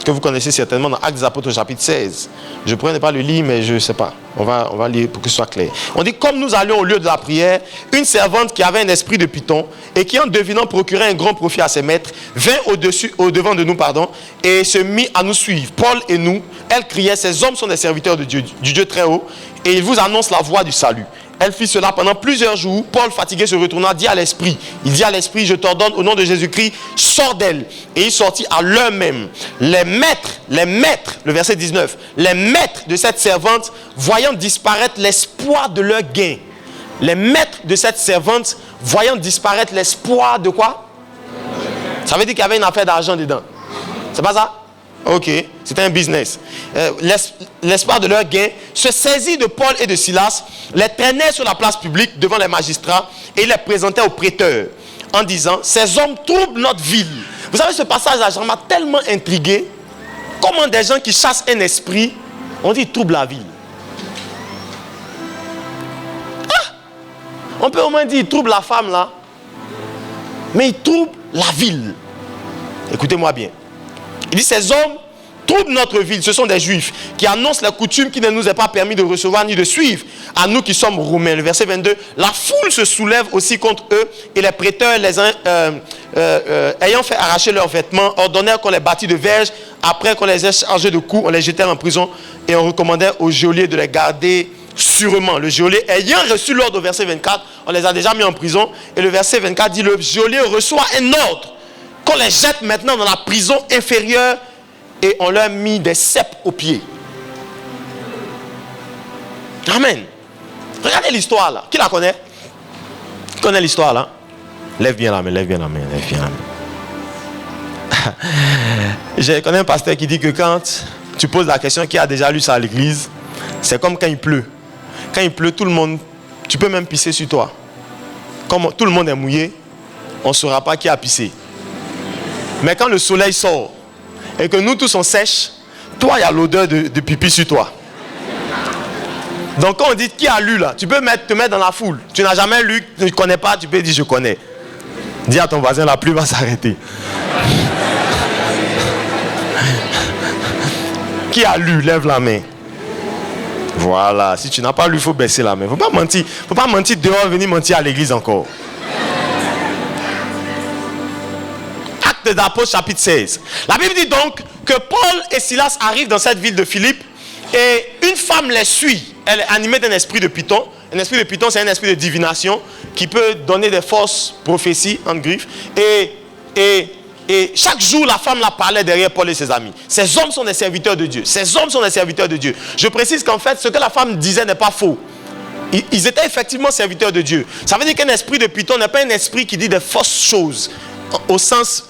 Que vous connaissez certainement dans Actes des Apôtres chapitre 16. Je pourrais ne pas le lire, mais je ne sais pas. On va lire pour que ce soit clair. On dit, comme nous allions au lieu de la prière, une servante qui avait un esprit de python et qui en devinant procurait un grand profit à ses maîtres, vint au-devant de nous, et se mit à nous suivre. Paul et nous, elle criait, ces hommes sont des serviteurs de Dieu, du Dieu très haut, et ils vous annoncent la voie du salut. Elle fit cela pendant plusieurs jours. Paul, fatigué, se retourna, dit à l'esprit, je t'ordonne au nom de Jésus-Christ, sors d'elle. Et il sortit à l'heure même. Les maîtres, le verset 19, les maîtres de cette servante, voyant disparaître l'espoir de leur gain. Les maîtres de cette servante, voyant disparaître l'espoir de quoi? Ça veut dire qu'il y avait une affaire d'argent dedans. C'est pas ça? Ok, c'était un business. L'espoir de leur gain se saisit de Paul et de Silas, les traînait sur la place publique devant les magistrats et les présentait aux prêteurs en disant, ces hommes troublent notre ville. Vous savez, ce passage-là, ça m'a tellement intrigué. Comment des gens qui chassent un esprit, on dit, troublent la ville. Ah! On peut au moins dire, ils troublent la femme là, mais ils troublent la ville. Écoutez-moi bien. Il dit, ces hommes troublent notre ville. Ce sont des juifs qui annoncent la coutume qui ne nous est pas permis de recevoir ni de suivre à nous qui sommes romains. Le verset 22, la foule se soulève aussi contre eux et les prêteurs, ayant fait arracher leurs vêtements, ordonnèrent qu'on les bâtît de verges. Après qu'on les ait chargés de coups, on les jetait en prison et on recommandait au geôlier de les garder sûrement. Le geôlier ayant reçu l'ordre au verset 24, on les a déjà mis en prison. Et le verset 24 dit, le geôlier reçoit un ordre qu'on les jette maintenant dans la prison inférieure et on leur a mis des cèpes aux pieds. Amen. Regardez l'histoire là. Qui la connaît? Qui connaît l'histoire là? Lève bien la main, lève bien la main, lève bien la main. Je connais un pasteur qui dit que quand tu poses la question qui a déjà lu ça à l'église, c'est comme quand il pleut. Quand il pleut, tout le monde, tu peux même pisser sur toi. Comme tout le monde est mouillé, on ne saura pas qui a pissé. Mais quand le soleil sort et que nous tous on sèche, toi il y a l'odeur de pipi sur toi. Donc quand on dit qui a lu là, tu peux te mettre dans la foule. Tu n'as jamais lu, tu ne connais pas, tu peux dire je connais. Dis à ton voisin, la pluie va s'arrêter. Qui a lu? Lève la main. Voilà, si tu n'as pas lu, il faut baisser la main. Il ne faut pas mentir dehors, venir mentir à l'église encore. Actes des Apôtres chapitre 16. La Bible dit donc que Paul et Silas arrivent dans cette ville de Philippe et une femme les suit. Elle est animée d'un esprit de python. Un esprit de python, c'est un esprit de divination qui peut donner des fausses prophéties en griffes. Et chaque jour, la femme la parlait derrière Paul et ses amis. Ces hommes sont des serviteurs de Dieu. Ces hommes sont des serviteurs de Dieu. Je précise qu'en fait, ce que la femme disait n'est pas faux. Ils étaient effectivement serviteurs de Dieu. Ça veut dire qu'un esprit de python n'est pas un esprit qui dit des fausses choses au sens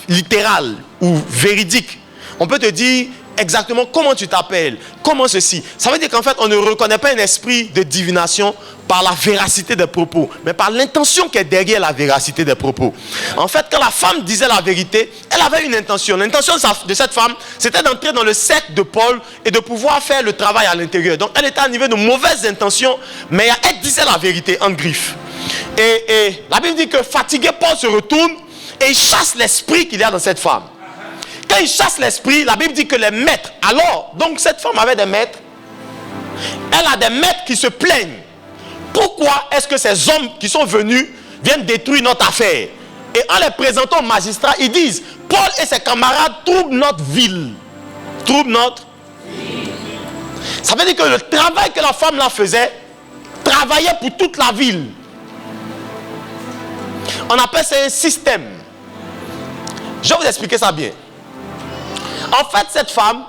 littéral ou véridique. On peut te dire exactement comment tu t'appelles, comment ceci. Ça veut dire qu'en fait, on ne reconnaît pas un esprit de divination par la véracité des propos, mais par l'intention qui est derrière la véracité des propos. En fait, quand la femme disait la vérité, elle avait une intention. L'intention de cette femme, c'était d'entrer dans le cercle de Paul et de pouvoir faire le travail à l'intérieur. Donc, elle était à niveau de mauvaises intentions, mais elle disait la vérité en griffe. Et la Bible dit que fatigué, Paul se retourne et il chasse l'esprit qu'il y a dans cette femme. Quand il chasse l'esprit, la Bible dit que les maîtres, alors, donc cette femme avait des maîtres, elle a des maîtres qui se plaignent. Pourquoi est-ce que ces hommes qui sont venus viennent détruire notre affaire? Et en les présentant au magistrat, ils disent, Paul et ses camarades troublent notre ville. Troublent notre ville. Ça veut dire que le travail que la femme là faisait, travaillait pour toute la ville. On appelle ça un système. Je vais vous expliquer ça bien. En fait, cette femme,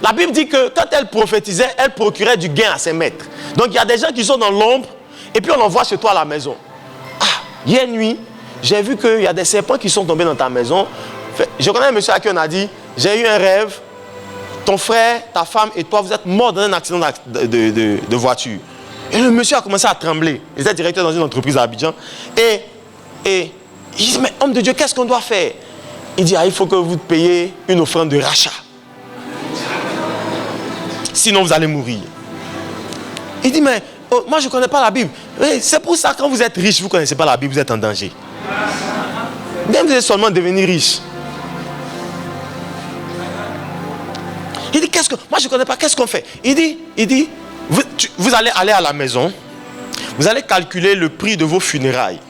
la Bible dit que quand elle prophétisait, elle procurait du gain à ses maîtres. Donc il y a des gens qui sont dans l'ombre et puis on l'envoie chez toi à la maison. Ah, hier nuit, j'ai vu qu'il y a des serpents qui sont tombés dans ta maison. Je connais un monsieur à qui on a dit, j'ai eu un rêve, ton frère, ta femme et toi, vous êtes morts dans un accident de voiture. Et le monsieur a commencé à trembler. Il était directeur dans une entreprise à Abidjan. Et il dit, mais homme de Dieu, qu'est-ce qu'on doit faire? Il dit, il faut que vous payiez une offrande de rachat. Sinon, vous allez mourir. Il dit, mais moi, je ne connais pas la Bible. C'est pour ça, quand vous êtes riche, vous ne connaissez pas la Bible, vous êtes en danger. Même vous êtes seulement devenir riche. Il dit, moi, je ne connais pas, qu'est-ce qu'on fait? Il dit, vous allez aller à la maison, vous allez calculer le prix de vos funérailles.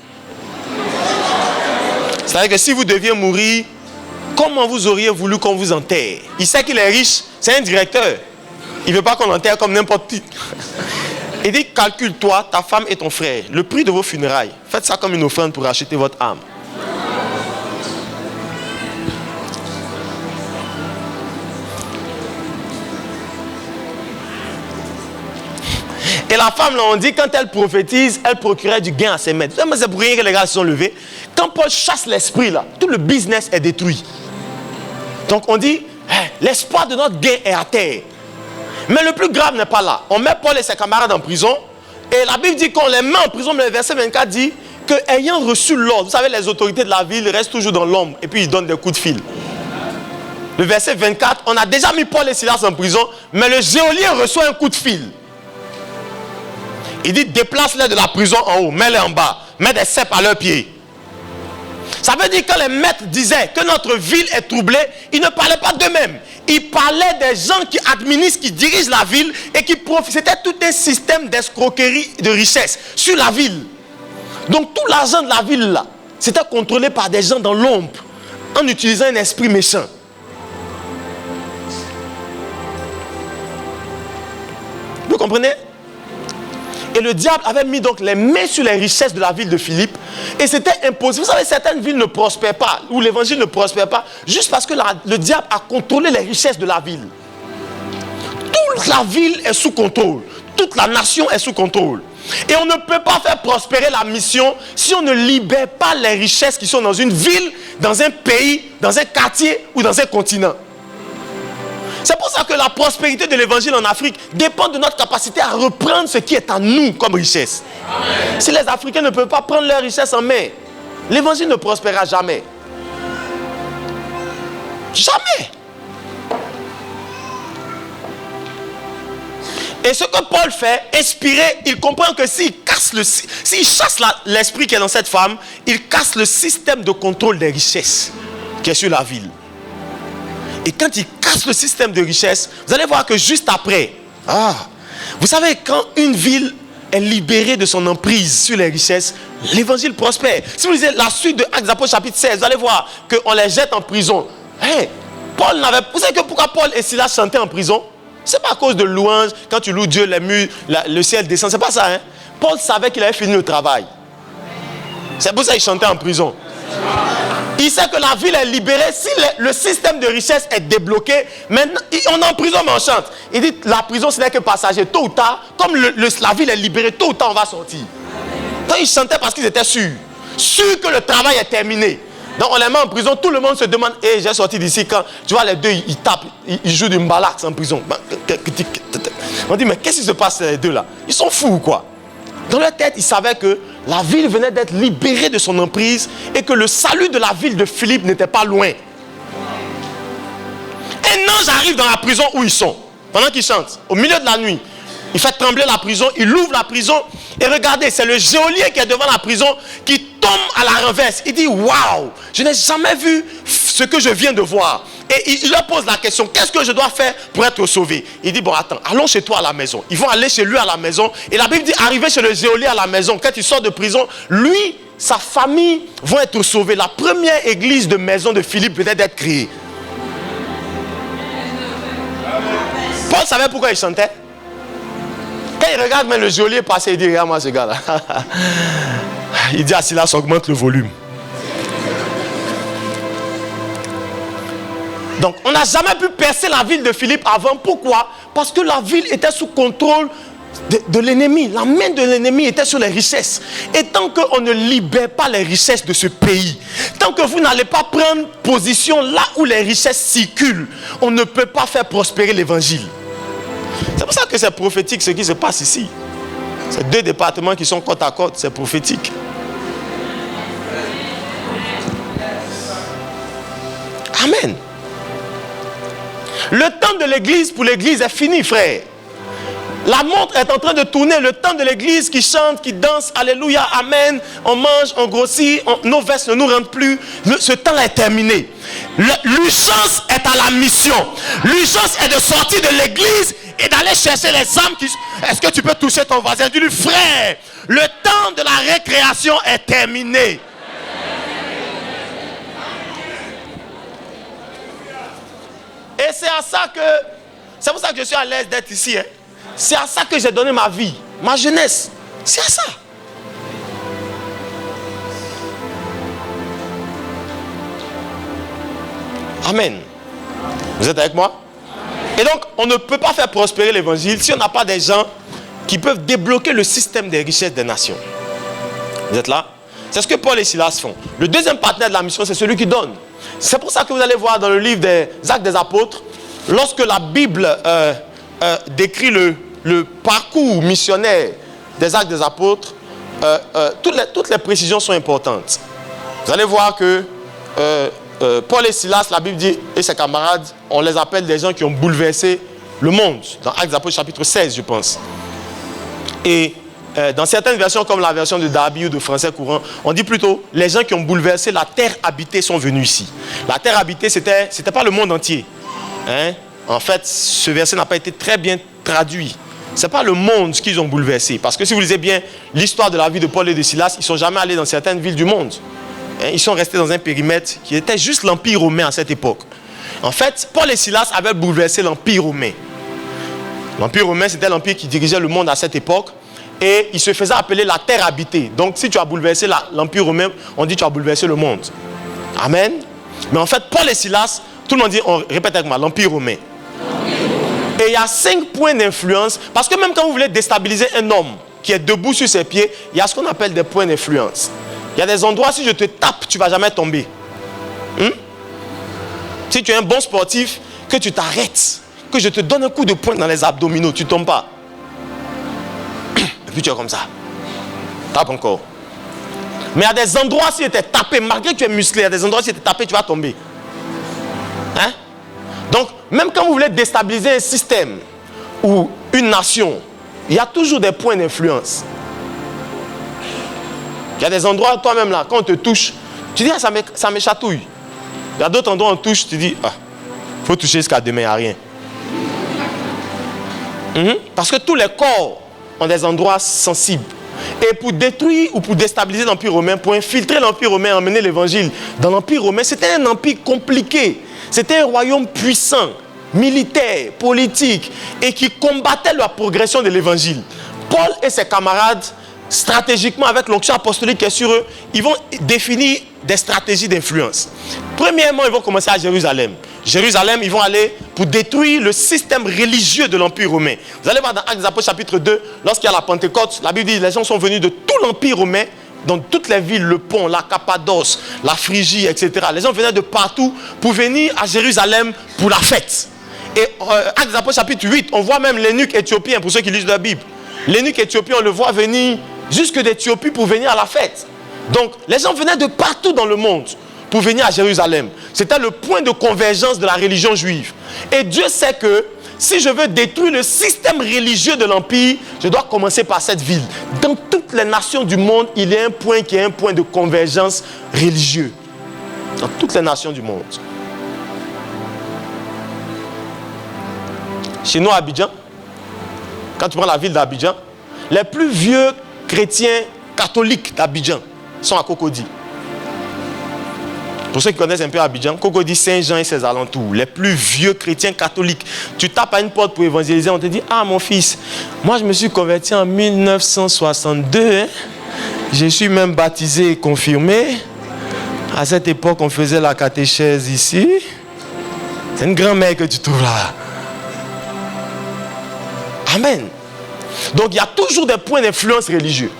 C'est-à-dire que si vous deviez mourir, comment vous auriez voulu qu'on vous enterre? Il sait qu'il est riche, c'est un directeur. Il ne veut pas qu'on l'enterre comme n'importe qui. Il dit, calcule-toi, ta femme et ton frère, le prix de vos funérailles. Faites ça comme une offrande pour acheter votre âme. Et la femme, là, on dit, quand elle prophétise, elle procurait du gain à ses maîtres. C'est pour rien que les gars se sont levés. Quand Paul chasse l'esprit, là, tout le business est détruit. Donc on dit, l'espoir de notre gain est à terre. Mais le plus grave n'est pas là. On met Paul et ses camarades en prison. Et la Bible dit qu'on les met en prison. Mais le verset 24 dit que ayant reçu l'ordre, vous savez, les autorités de la ville restent toujours dans l'ombre. Et puis ils donnent des coups de fil. Le verset 24, on a déjà mis Paul et Silas en prison. Mais le geôlier reçoit un coup de fil. Il dit, déplace-les de la prison en haut, mets-les en bas, mets des cèpes à leurs pieds. Ça veut dire que quand les maîtres disaient que notre ville est troublée, ils ne parlaient pas d'eux-mêmes. Ils parlaient des gens qui administrent, qui dirigent la ville et qui profitent. C'était tout un système d'escroquerie de richesse sur la ville. Donc tout l'argent de la ville là, c'était contrôlé par des gens dans l'ombre en utilisant un esprit méchant. Vous comprenez? Et le diable avait mis donc les mains sur les richesses de la ville de Philippe. Et c'était impossible. Vous savez, certaines villes ne prospèrent pas, où l'évangile ne prospère pas, juste parce que le diable a contrôlé les richesses de la ville. Toute la ville est sous contrôle. Toute la nation est sous contrôle. Et on ne peut pas faire prospérer la mission si on ne libère pas les richesses qui sont dans une ville, dans un pays, dans un quartier ou dans un continent. C'est pour ça que la prospérité de l'évangile en Afrique dépend de notre capacité à reprendre ce qui est à nous comme richesse. Amen. Si les Africains ne peuvent pas prendre leur richesse en main, l'évangile ne prospérera jamais. Jamais. Et ce que Paul fait, inspiré, il comprend que s'il chasse l'esprit qui est dans cette femme, il casse le système de contrôle des richesses qui est sur la ville. Et quand il casse le système de richesse, vous allez voir que juste après, vous savez, quand une ville est libérée de son emprise sur les richesses, l'évangile prospère. Si vous lisez la suite de Actes des Apôtres chapitre 16, vous allez voir qu'on les jette en prison. Vous savez que pourquoi Paul et Silas chantaient en prison? C'est pas à cause de louanges, quand tu loues Dieu, les murs, le ciel descend, c'est pas ça. Paul savait qu'il avait fini le travail. C'est pour ça qu'il chantait en prison. Il sait que la ville est libérée. Si le système de richesse est débloqué, maintenant, on est en prison, mais on chante. Il dit, la prison, ce n'est que passager. Tôt ou tard, comme la ville est libérée, tôt ou tard, on va sortir. Donc, ils chantaient parce qu'ils étaient sûrs. Sûrs que le travail est terminé. Donc on les met en prison, tout le monde se demande, j'ai sorti d'ici quand, tu vois les deux, ils tapent, ils jouent du mbalax en prison. On dit, mais qu'est-ce qui se passe les deux là? Ils sont fous ou quoi? Dans leur tête, ils savaient que la ville venait d'être libérée de son emprise et que le salut de la ville de Philippe n'était pas loin. Un ange arrive dans la prison où ils sont, pendant qu'ils chantent, au milieu de la nuit. Il fait trembler la prison, il ouvre la prison et regardez, c'est le geôlier qui est devant la prison qui tombe à la renverse. Il dit, waouh, je n'ai jamais vu ce que je viens de voir. Et il leur pose la question, qu'est-ce que je dois faire pour être sauvé? Il dit, bon attends, allons chez toi à la maison. Ils vont aller chez lui à la maison. Et la Bible dit, arrivé chez le geôlier à la maison, quand il sort de prison, lui, sa famille vont être sauvés. La première église de maison de Philippe venait d'être créée. Paul savait pourquoi il chantait. Quand il regarde même le geôlier passer, il dit, regarde-moi ce gars-là. Il dit à Silas, augmente le volume. Donc, on n'a jamais pu percer la ville de Philippe avant. Pourquoi? Parce que la ville était sous contrôle de l'ennemi. La main de l'ennemi était sur les richesses. Et tant qu'on ne libère pas les richesses de ce pays, tant que vous n'allez pas prendre position là où les richesses circulent, on ne peut pas faire prospérer l'évangile. C'est pour ça que c'est prophétique ce qui se passe ici. Ces deux départements qui sont côte à côte, c'est prophétique. Amen. Le temps de l'église pour l'église est fini, frère. La montre est en train de tourner. Le temps de l'église qui chante, qui danse, alléluia, amen. On mange, on grossit, nos vestes ne nous rentrent plus. Ce temps est terminé. L'urgence est à la mission. L'urgence est de sortir de l'église et d'aller chercher les âmes qui... Est-ce que tu peux toucher ton voisin? Dis-lui, frère, le temps de la récréation est terminé. Et c'est à ça que... C'est pour ça que je suis à l'aise d'être ici. Hein. C'est à ça que j'ai donné ma vie, ma jeunesse. C'est à ça. Amen. Vous êtes avec moi? Et donc, on ne peut pas faire prospérer l'évangile si on n'a pas des gens qui peuvent débloquer le système des richesses des nations. Vous êtes là? C'est ce que Paul et Silas font. Le deuxième partenaire de la mission, c'est celui qui donne. C'est pour ça que vous allez voir dans le livre des Actes des Apôtres, lorsque la Bible décrit le parcours missionnaire des Actes des Apôtres, toutes les précisions sont importantes. Vous allez voir que Paul et Silas, la Bible dit, et ses camarades, on les appelle des gens qui ont bouleversé le monde. Dans Actes des Apôtres chapitre 16, je pense. Et dans certaines versions, comme la version de Darby ou de français courant, on dit plutôt, les gens qui ont bouleversé la terre habitée sont venus ici. La terre habitée, c'était pas le monde entier. Hein? En fait, ce verset n'a pas été très bien traduit. Ce n'est pas le monde qu'ils ont bouleversé. Parce que si vous lisez bien l'histoire de la vie de Paul et de Silas, ils ne sont jamais allés dans certaines villes du monde. Hein? Ils sont restés dans un périmètre qui était juste l'Empire romain à cette époque. En fait, Paul et Silas avaient bouleversé l'Empire romain. L'Empire romain, c'était l'empire qui dirigeait le monde à cette époque. Et il se faisait appeler la terre habitée. Donc, si tu as bouleversé l'Empire romain, on dit que tu as bouleversé le monde. Amen. Mais en fait, Paul et Silas, tout le monde dit, on répète avec moi, l'Empire romain. Et il y a 5 points d'influence. Parce que même quand vous voulez déstabiliser un homme qui est debout sur ses pieds, il y a ce qu'on appelle des points d'influence. Il y a des endroits, si je te tape, tu ne vas jamais tomber. Si tu es un bon sportif, que tu t'arrêtes, que je te donne un coup de poing dans les abdominaux, tu ne tombes pas. Et puis tu es comme ça. Tape encore. Mais il y a des endroits, si tu es tapé, malgré que tu es musclé, il y a des endroits, si tu es tapé, tu vas tomber. Hein? Donc, même quand vous voulez déstabiliser un système ou une nation, il y a toujours des points d'influence. Il y a des endroits, toi-même là, quand on te touche, tu dis, ah, ça me chatouille. Il y a d'autres endroits où on touche, tu dis, ah, il faut toucher jusqu'à demain, il n'y a rien. Parce que tous les corps ont des endroits sensibles. Et pour détruire ou pour déstabiliser l'Empire romain, pour infiltrer l'Empire romain, emmener l'évangile dans l'Empire romain, c'était un empire compliqué. C'était un royaume puissant, militaire, politique, et qui combattait la progression de l'évangile. Paul et ses camarades, stratégiquement, avec l'onction apostolique qui est sur eux, ils vont définir des stratégies d'influence. Premièrement, ils vont commencer à Jérusalem. Jérusalem, ils vont aller pour détruire le système religieux de l'Empire romain. Vous allez voir dans Actes des Apôtres chapitre 2, lorsqu'il y a la Pentecôte, la Bible dit que les gens sont venus de tout l'Empire romain dans toutes les villes, le Pont, la Cappadoce, la Phrygie, etc. Les gens venaient de partout pour venir à Jérusalem pour la fête. Et Actes des Apôtres chapitre 8, on voit même l'eunuque éthiopien, pour ceux qui lisent la Bible. L'eunuque éthiopien, on le voit venir jusque d'Éthiopie pour venir à la fête. Donc, les gens venaient de partout dans le monde pour venir à Jérusalem. C'était le point de convergence de la religion juive. Et Dieu sait que si je veux détruire le système religieux de l'Empire, je dois commencer par cette ville. Dans toutes les nations du monde, il y a un point qui est un point de convergence religieux. Dans toutes les nations du monde. Chez nous à Abidjan, quand tu prends la ville d'Abidjan, les plus vieux chrétiens catholiques d'Abidjan sont à Cocody. Pour ceux qui connaissent un peu Abidjan, Cocody, Saint-Jean et ses alentours, les plus vieux chrétiens catholiques. Tu tapes à une porte pour évangéliser, on te dit, ah mon fils, moi je me suis converti en 1962, hein. Je suis même baptisé et confirmé. À cette époque, on faisait la catéchèse ici. C'est une grand-mère que tu trouves là. Amen. Donc il y a toujours des points d'influence religieux.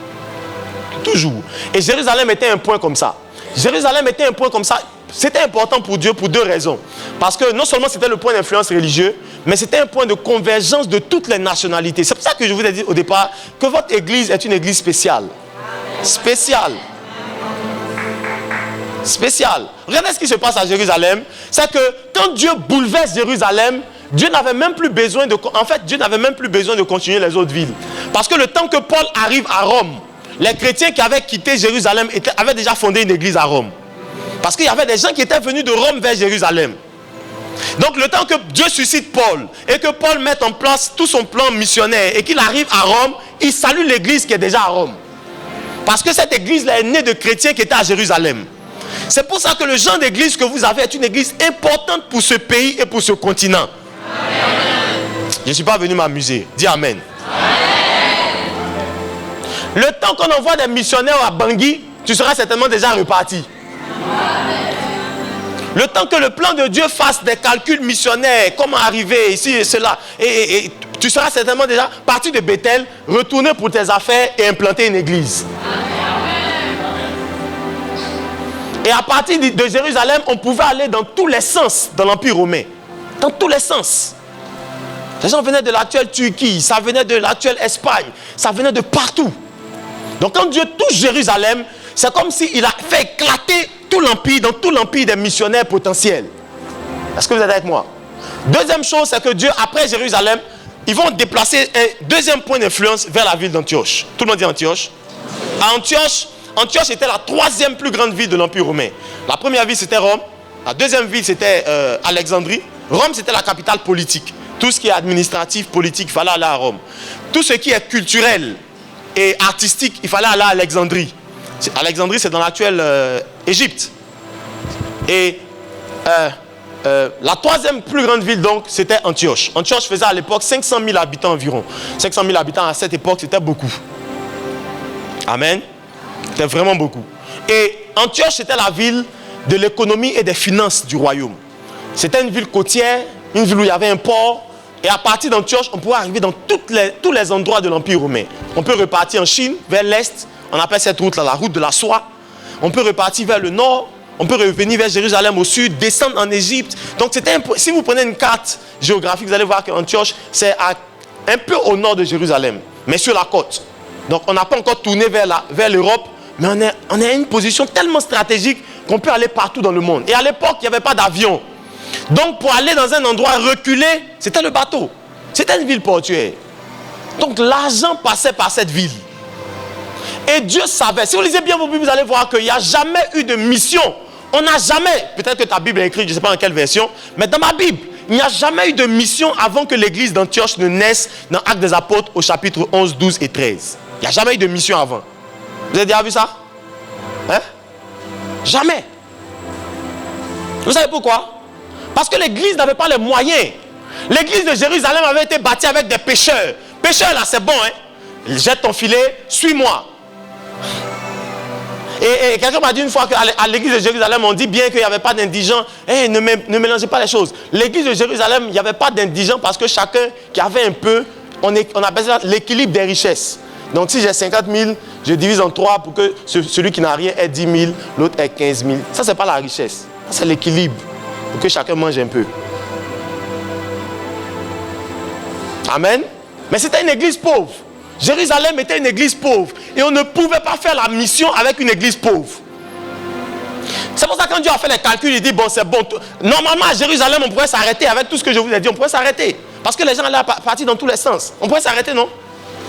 Toujours. Et Jérusalem était un point comme ça. Jérusalem était un point comme ça. C'était important pour Dieu pour deux raisons. Parce que non seulement c'était le point d'influence religieux, mais c'était un point de convergence de toutes les nationalités. C'est pour ça que je vous ai dit au départ que votre église est une église spéciale. Spéciale. Spéciale. Regardez ce qui se passe à Jérusalem. C'est que quand Dieu bouleverse Jérusalem, Dieu n'avait même plus besoin de... En fait, Dieu n'avait même plus besoin de continuer les autres villes. Parce que le temps que Paul arrive à Rome, les chrétiens qui avaient quitté Jérusalem avaient déjà fondé une église à Rome. Parce qu'il y avait des gens qui étaient venus de Rome vers Jérusalem. Donc le temps que Dieu suscite Paul et que Paul mette en place tout son plan missionnaire et qu'il arrive à Rome, il salue l'église qui est déjà à Rome. Parce que cette église-là est née de chrétiens qui étaient à Jérusalem. C'est pour ça que le genre d'église que vous avez est une église importante pour ce pays et pour ce continent. Je ne suis pas venu m'amuser. Dis Amen. Le temps qu'on envoie des missionnaires à Bangui, tu seras certainement déjà reparti. Le temps que le plan de Dieu fasse des calculs missionnaires, comment arriver ici et cela, et tu seras certainement déjà parti de Bethel, retourner pour tes affaires et implanter une église. Et à partir de Jérusalem, on pouvait aller dans tous les sens dans l'Empire romain. Dans tous les sens. Les gens venaient de l'actuelle Turquie, ça venait de l'actuelle Espagne, ça venait de partout. Donc quand Dieu touche Jérusalem, c'est comme s'il a fait éclater tout l'Empire, dans tout l'Empire des missionnaires potentiels. Est-ce que vous êtes avec moi? Deuxième chose, c'est que Dieu, après Jérusalem, ils vont déplacer un deuxième point d'influence vers la ville d'Antioche. Tout le monde dit Antioche. À Antioche était la troisième plus grande ville de l'Empire romain. La première ville, c'était Rome. La deuxième ville, c'était Alexandrie. Rome, c'était la capitale politique. Tout ce qui est administratif, politique, il fallait aller à Rome. Tout ce qui est culturel et artistique, il fallait aller à Alexandrie. Alexandrie, c'est dans l'actuelle Égypte. Et la troisième plus grande ville, donc, c'était Antioche. Antioche faisait à l'époque 500 000 habitants environ. 500 000 habitants à cette époque, c'était beaucoup. Amen. C'était vraiment beaucoup. Et Antioche, c'était la ville de l'économie et des finances du royaume. C'était une ville côtière, une ville où il y avait un port. Et à partir d'Antioche, on pouvait arriver dans tous les endroits de l'Empire romain. On peut repartir en Chine, vers l'est. On appelle cette route-là la route de la soie. On peut repartir vers le nord. On peut revenir vers Jérusalem au sud, descendre en Égypte. Donc, si vous prenez une carte géographique, vous allez voir qu'Antioche, c'est un peu au nord de Jérusalem, mais sur la côte. Donc, on n'a pas encore tourné vers l'Europe, mais on est à une position tellement stratégique qu'on peut aller partout dans le monde. Et à l'époque, il n'y avait pas d'avion. Donc, pour aller dans un endroit reculé, c'était le bateau. C'était une ville portuaire. Donc, l'argent passait par cette ville. Et Dieu savait. Si vous lisez bien vos Bibles, vous allez voir qu'il n'y a jamais eu de mission. On n'a jamais, peut-être que ta Bible est écrite, je ne sais pas dans quelle version, mais dans ma Bible, il n'y a jamais eu de mission avant que l'église d'Antioche ne naisse dans Actes des Apôtres au chapitre 11, 12 et 13. Il n'y a jamais eu de mission avant. Vous avez déjà vu ça? Hein? Jamais. Vous savez pourquoi? Parce que l'église n'avait pas les moyens. L'église de Jérusalem avait été bâtie avec des pêcheurs. Pêcheurs là, c'est bon, hein? Jette ton filet, suis-moi. Et quelqu'un m'a dit une fois qu'à l'église de Jérusalem, on dit bien qu'il n'y avait pas d'indigents. Hey, ne mélangez pas les choses. L'église de Jérusalem, il n'y avait pas d'indigents parce que chacun qui avait un peu, on appelle ça l'équilibre des richesses. Donc si j'ai 50 000, je divise en 3 pour que celui qui n'a rien ait 10 000, l'autre ait 15 000. Ça, c'est pas la richesse. Ça, c'est l'équilibre. Pour que chacun mange un peu. Amen. Mais c'était une église pauvre. Jérusalem était une église pauvre. Et on ne pouvait pas faire la mission avec une église pauvre. C'est pour ça que quand Dieu a fait les calculs, il dit, bon, c'est bon. Normalement, à Jérusalem, on pourrait s'arrêter avec tout ce que je vous ai dit. On pourrait s'arrêter. Parce que les gens allaient partir dans tous les sens. On pourrait s'arrêter, non?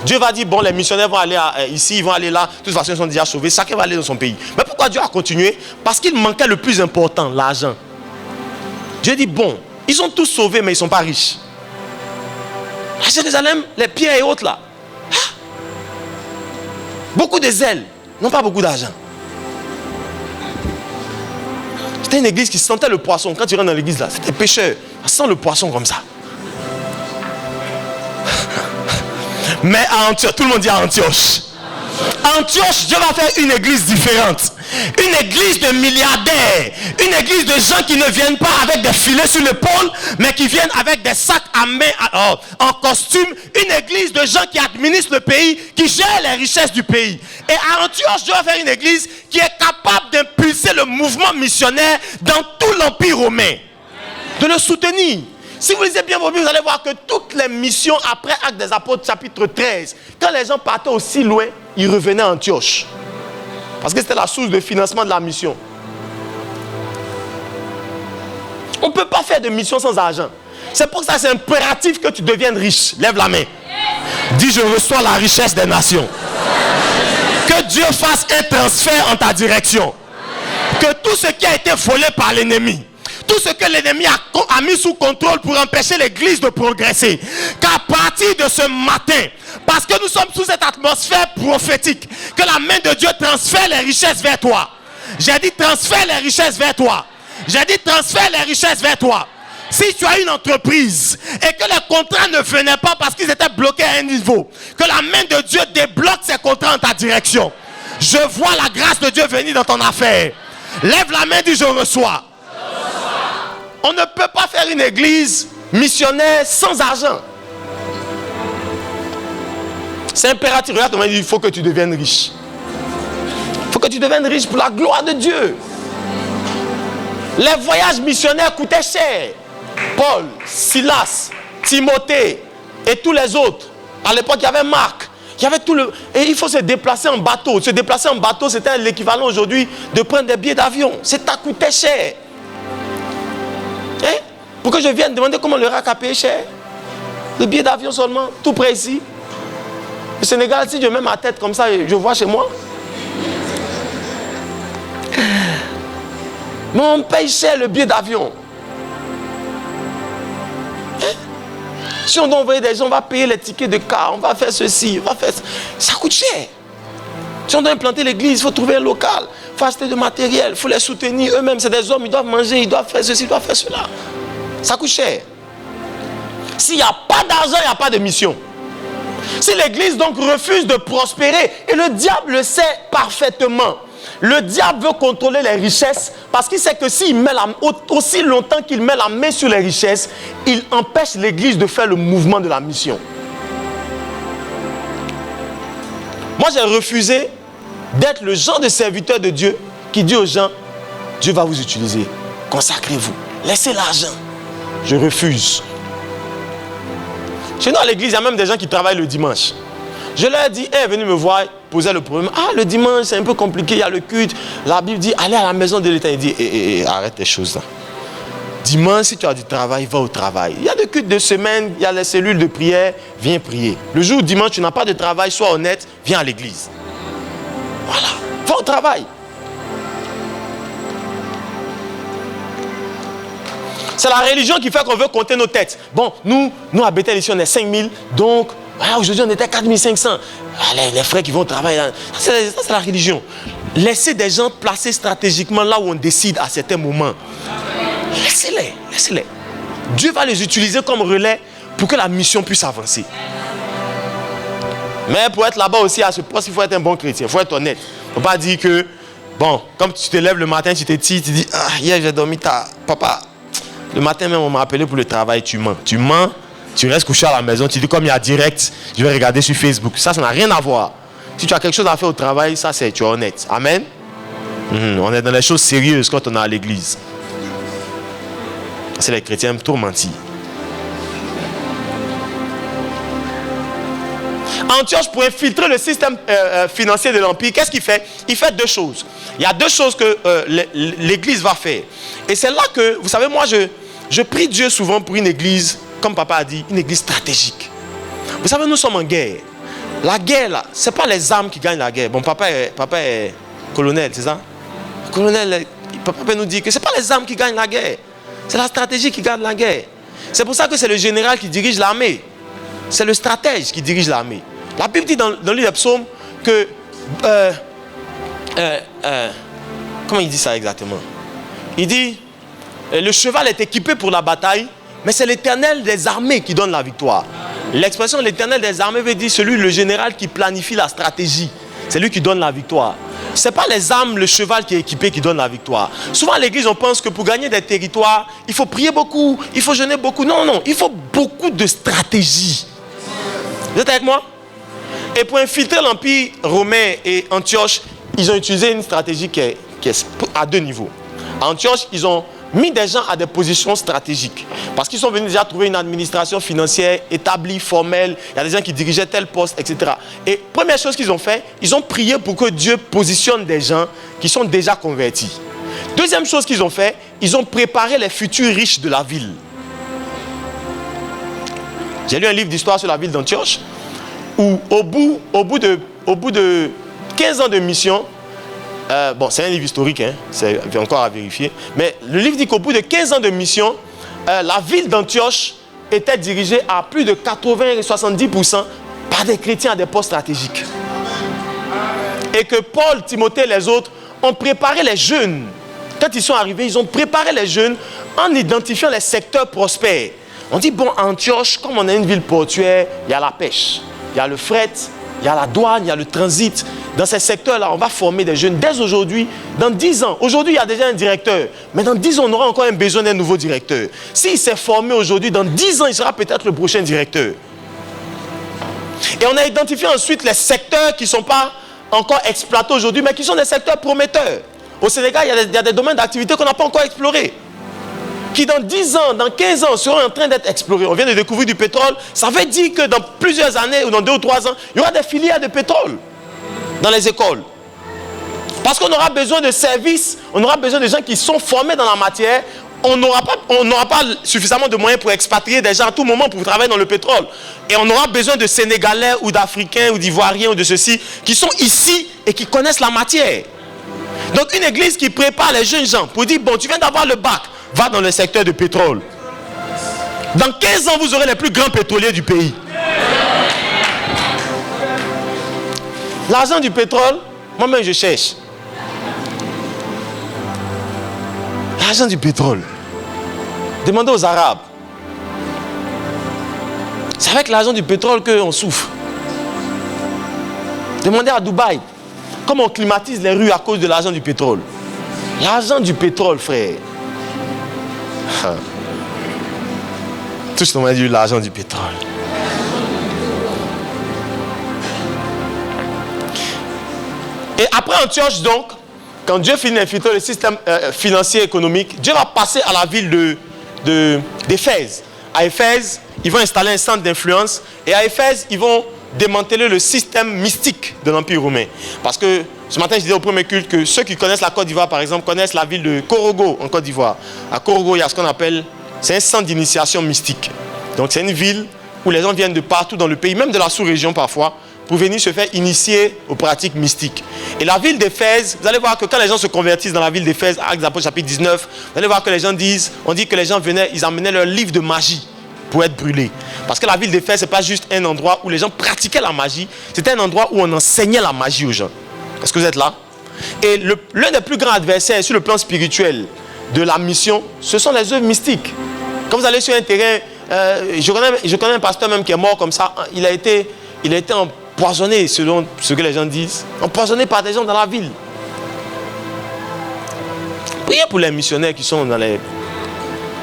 Dieu va dire, bon, les missionnaires vont aller ici, ils vont aller là. De toute façon, ils sont déjà sauvés. Chacun va aller dans son pays. Mais pourquoi Dieu a continué? Parce qu'il manquait le plus important, l'argent. Dieu dit, bon, ils sont tous sauvés, mais ils ne sont pas riches. À Jérusalem, les pierres et autres là. Beaucoup de zèle, non pas beaucoup d'argent. C'était une église qui sentait le poisson. Quand tu rentres dans l'église là, c'était pêcheur. Ça sent le poisson comme ça. Mais à Antioche, tout le monde dit à Antioche. À Antioche, Dieu va faire une église différente. Une église de milliardaires. Une église de gens qui ne viennent pas avec des filets sur l'épaule, mais qui viennent avec des sacs à main en costume. Une église de gens qui administrent le pays, qui gèrent les richesses du pays. Et à Antioche, Dieu va faire une église qui est capable d'impulser le mouvement missionnaire dans tout l'Empire romain. De le soutenir. Si vous lisez bien vos Bibles, vous allez voir que toutes les missions après Actes des Apôtres, chapitre 13, quand les gens partaient aussi loin, ils revenaient à Antioche. Parce que c'était la source de financement de la mission. On ne peut pas faire de mission sans argent. C'est pour ça que c'est impératif que tu deviennes riche. Lève la main. Dis, je reçois la richesse des nations. Que Dieu fasse un transfert en ta direction. Que tout ce qui a été volé par l'ennemi, tout ce que l'ennemi a mis sous contrôle pour empêcher l'église de progresser, qu'à partir de ce matin, parce que nous sommes sous cette atmosphère prophétique, que la main de Dieu transfère les richesses vers toi. J'ai dit transfère les richesses vers toi. J'ai dit transfère les richesses vers toi. Si tu as une entreprise et que les contrats ne venaient pas parce qu'ils étaient bloqués à un niveau, que la main de Dieu débloque ces contrats en ta direction. Je vois la grâce de Dieu venir dans ton affaire. Lève la main, dis je reçois. On ne peut pas faire une église missionnaire sans argent. C'est impératif. Regarde, on m'a dit, il faut que tu deviennes riche. Il faut que tu deviennes riche pour la gloire de Dieu. Les voyages missionnaires coûtaient cher. Paul, Silas, Timothée et tous les autres. À l'époque, il y avait Marc. Il y avait tout le... Et il faut se déplacer en bateau. Se déplacer en bateau, c'était l'équivalent aujourd'hui de prendre des billets d'avion. Ça coûtait cher. Hein? Pour que je vienne demander comment le RAC a payé cher. Le billet d'avion seulement, tout près ici. Au Sénégal, si je mets ma tête comme ça, je vois chez moi. Mais on paye cher le billet d'avion. Hein? Si on doit envoyer des gens, on va payer les tickets de car, on va faire ceci, on va faire ça. Ça coûte cher. Si on doit implanter l'église, il faut trouver un local, il faut acheter du matériel, il faut les soutenir eux-mêmes. C'est des hommes, ils doivent manger, ils doivent faire ceci, ils doivent faire cela. Ça coûte cher. S'il n'y a pas d'argent, il n'y a pas de mission. Si l'église donc refuse de prospérer, et le diable le sait parfaitement, le diable veut contrôler les richesses parce qu'il sait que s'il met aussi longtemps qu'il met la main sur les richesses, il empêche l'église de faire le mouvement de la mission. Moi, j'ai refusé d'être le genre de serviteur de Dieu qui dit aux gens, Dieu va vous utiliser, consacrez-vous, laissez l'argent. Je refuse. Chez nous à l'église, il y a même des gens qui travaillent le dimanche. Je leur ai dit, venez me voir, poser le problème. Ah, le dimanche, c'est un peu compliqué, il y a le culte. La Bible dit, allez à la maison de l'État. Il dit, arrête tes choses là. Dimanche, si tu as du travail, va au travail. Il y a des cultes de semaine, il y a les cellules de prière, viens prier. Le jour où dimanche, tu n'as pas de travail, sois honnête, viens à l'église. Voilà, va au travail. C'est la religion qui fait qu'on veut compter nos têtes. Bon, nous à Bethel ici, on est 5000, donc aujourd'hui on était 4500. Les frères qui vont au travail, ça c'est la religion. Laissez des gens placés stratégiquement là où on décide à certains moments. Laissez-les. Dieu va les utiliser comme relais pour que la mission puisse avancer. Mais pour être là-bas aussi à ce poste, il faut être un bon chrétien, il faut être honnête. Il ne faut pas dire que, bon, comme tu te lèves le matin, tu te tires, tu dis, hier j'ai dormi tard, papa. Le matin même, on m'a appelé pour le travail, tu mens. Tu mens Tu restes couché à la maison, tu dis comme il y a direct, je vais regarder sur Facebook. Ça n'a rien à voir. Si tu as quelque chose à faire au travail, ça c'est, tu es honnête. Amen. On est dans les choses sérieuses quand on est à l'église. C'est les chrétiens tourmentis. Antioche, pour infiltrer le système financier de l'Empire, qu'est-ce qu'il fait? Il fait deux choses. Il y a deux choses que l'église va faire. Et c'est là que, vous savez, moi je prie Dieu souvent pour une église, comme papa a dit, une église stratégique. Vous savez, nous sommes en guerre. La guerre, là, ce n'est pas les armes qui gagnent la guerre. Bon, papa est colonel, c'est ça? Colonel, papa nous dit que ce n'est pas les armes qui gagnent la guerre. C'est la stratégie qui gagne la guerre. C'est pour ça que c'est le général qui dirige l'armée. C'est le stratège qui dirige l'armée. La Bible dit dans le livre des psaumes que... comment il dit ça exactement? Il dit, le cheval est équipé pour la bataille, mais c'est l'Éternel des armées qui donne la victoire. L'expression l'Éternel des armées veut dire celui, le général qui planifie la stratégie. C'est lui qui donne la victoire. Ce n'est pas les armes, le cheval qui est équipé qui donne la victoire. Souvent à l'église, on pense que pour gagner des territoires, il faut prier beaucoup, il faut jeûner beaucoup. Non, non, il faut beaucoup de stratégie. Vous êtes avec moi? Et pour infiltrer l'Empire romain et Antioche, ils ont utilisé une stratégie qui est à deux niveaux. À Antioche, ils ont mis des gens à des positions stratégiques. Parce qu'ils sont venus déjà trouver une administration financière établie, formelle. Il y a des gens qui dirigeaient tel poste, etc. Et première chose qu'ils ont fait, ils ont prié pour que Dieu positionne des gens qui sont déjà convertis. Deuxième chose qu'ils ont fait, ils ont préparé les futurs riches de la ville. J'ai lu un livre d'histoire sur la ville d'Antioche, où au bout de 15 ans de mission, bon, c'est un livre historique, hein, c'est encore à vérifier, mais le livre dit qu'au bout de 15 ans de mission, la ville d'Antioche était dirigée à plus de 80-70% par des chrétiens à des postes stratégiques. Et que Paul, Timothée et les autres ont préparé les jeunes. Quand ils sont arrivés, ils ont préparé les jeunes en identifiant les secteurs prospères. On dit, bon, à Antioche, comme on est une ville portuaire, il y a la pêche, il y a le fret, il y a la douane, il y a le transit. Dans ces secteurs-là, on va former des jeunes dès aujourd'hui. Dans 10 ans, aujourd'hui, il y a déjà un directeur. Mais dans 10 ans, on aura encore un besoin d'un nouveau directeur. S'il s'est formé aujourd'hui, dans 10 ans, il sera peut-être le prochain directeur. Et on a identifié ensuite les secteurs qui ne sont pas encore exploités aujourd'hui, mais qui sont des secteurs prometteurs. Au Sénégal, il y a des domaines d'activité qu'on n'a pas encore explorés, qui dans 10 ans, dans 15 ans, seront en train d'être explorés. On vient de découvrir du pétrole. Ça veut dire que dans plusieurs années, ou dans 2 ou 3 ans, il y aura des filières de pétrole dans les écoles. Parce qu'on aura besoin de services, on aura besoin de gens qui sont formés dans la matière. On n'aura pas suffisamment de moyens pour expatrier des gens à tout moment pour travailler dans le pétrole. Et on aura besoin de Sénégalais ou d'Africains ou d'Ivoiriens ou de ceux-ci qui sont ici et qui connaissent la matière. Donc une église qui prépare les jeunes gens pour dire, bon, tu viens d'avoir le bac, va dans le secteur de pétrole. Dans 15 ans, vous aurez les plus grands pétroliers du pays. L'argent du pétrole, moi-même je cherche. L'argent du pétrole. Demandez aux Arabes. C'est avec l'argent du pétrole qu'on souffre. Demandez à Dubaï. Comment on climatise les rues à cause de l'argent du pétrole. L'argent du pétrole, frère. Tout ce qu'on m'a dit, l'argent du pétrole. Et après Antioche, donc, quand Dieu finit d'infiltrer le système financier et économique, Dieu va passer à la ville d'Éphèse. À Éphèse, ils vont installer un centre d'influence. Et à Éphèse, ils vont démanteler le système mystique de l'Empire romain. Parce que ce matin, je disais au premier culte que ceux qui connaissent la Côte d'Ivoire, par exemple, connaissent la ville de Korogo, en Côte d'Ivoire. À Korogo, il y a ce qu'on appelle, c'est un centre d'initiation mystique. Donc c'est une ville où les gens viennent de partout dans le pays, même de la sous-région parfois, pour venir se faire initier aux pratiques mystiques. Et la ville d'Éphèse, vous allez voir que quand les gens se convertissent dans la ville d'Éphèse, Actes des Apôtres chapitre 19, vous allez voir que les gens disent, on dit que les gens venaient, ils amenaient leur livre de magie pour être brûlés. Parce que la ville d'Éphèse, ce n'est pas juste un endroit où les gens pratiquaient la magie, c'était un endroit où on enseignait la magie aux gens. Est-ce que vous êtes là? Et l'un des plus grands adversaires sur le plan spirituel de la mission, ce sont les œuvres mystiques. Quand vous allez sur un terrain, je connais un pasteur même qui est mort comme ça, il a été empoisonné, selon ce que les gens disent, empoisonné par des gens dans la ville. Priez pour les missionnaires qui sont dans les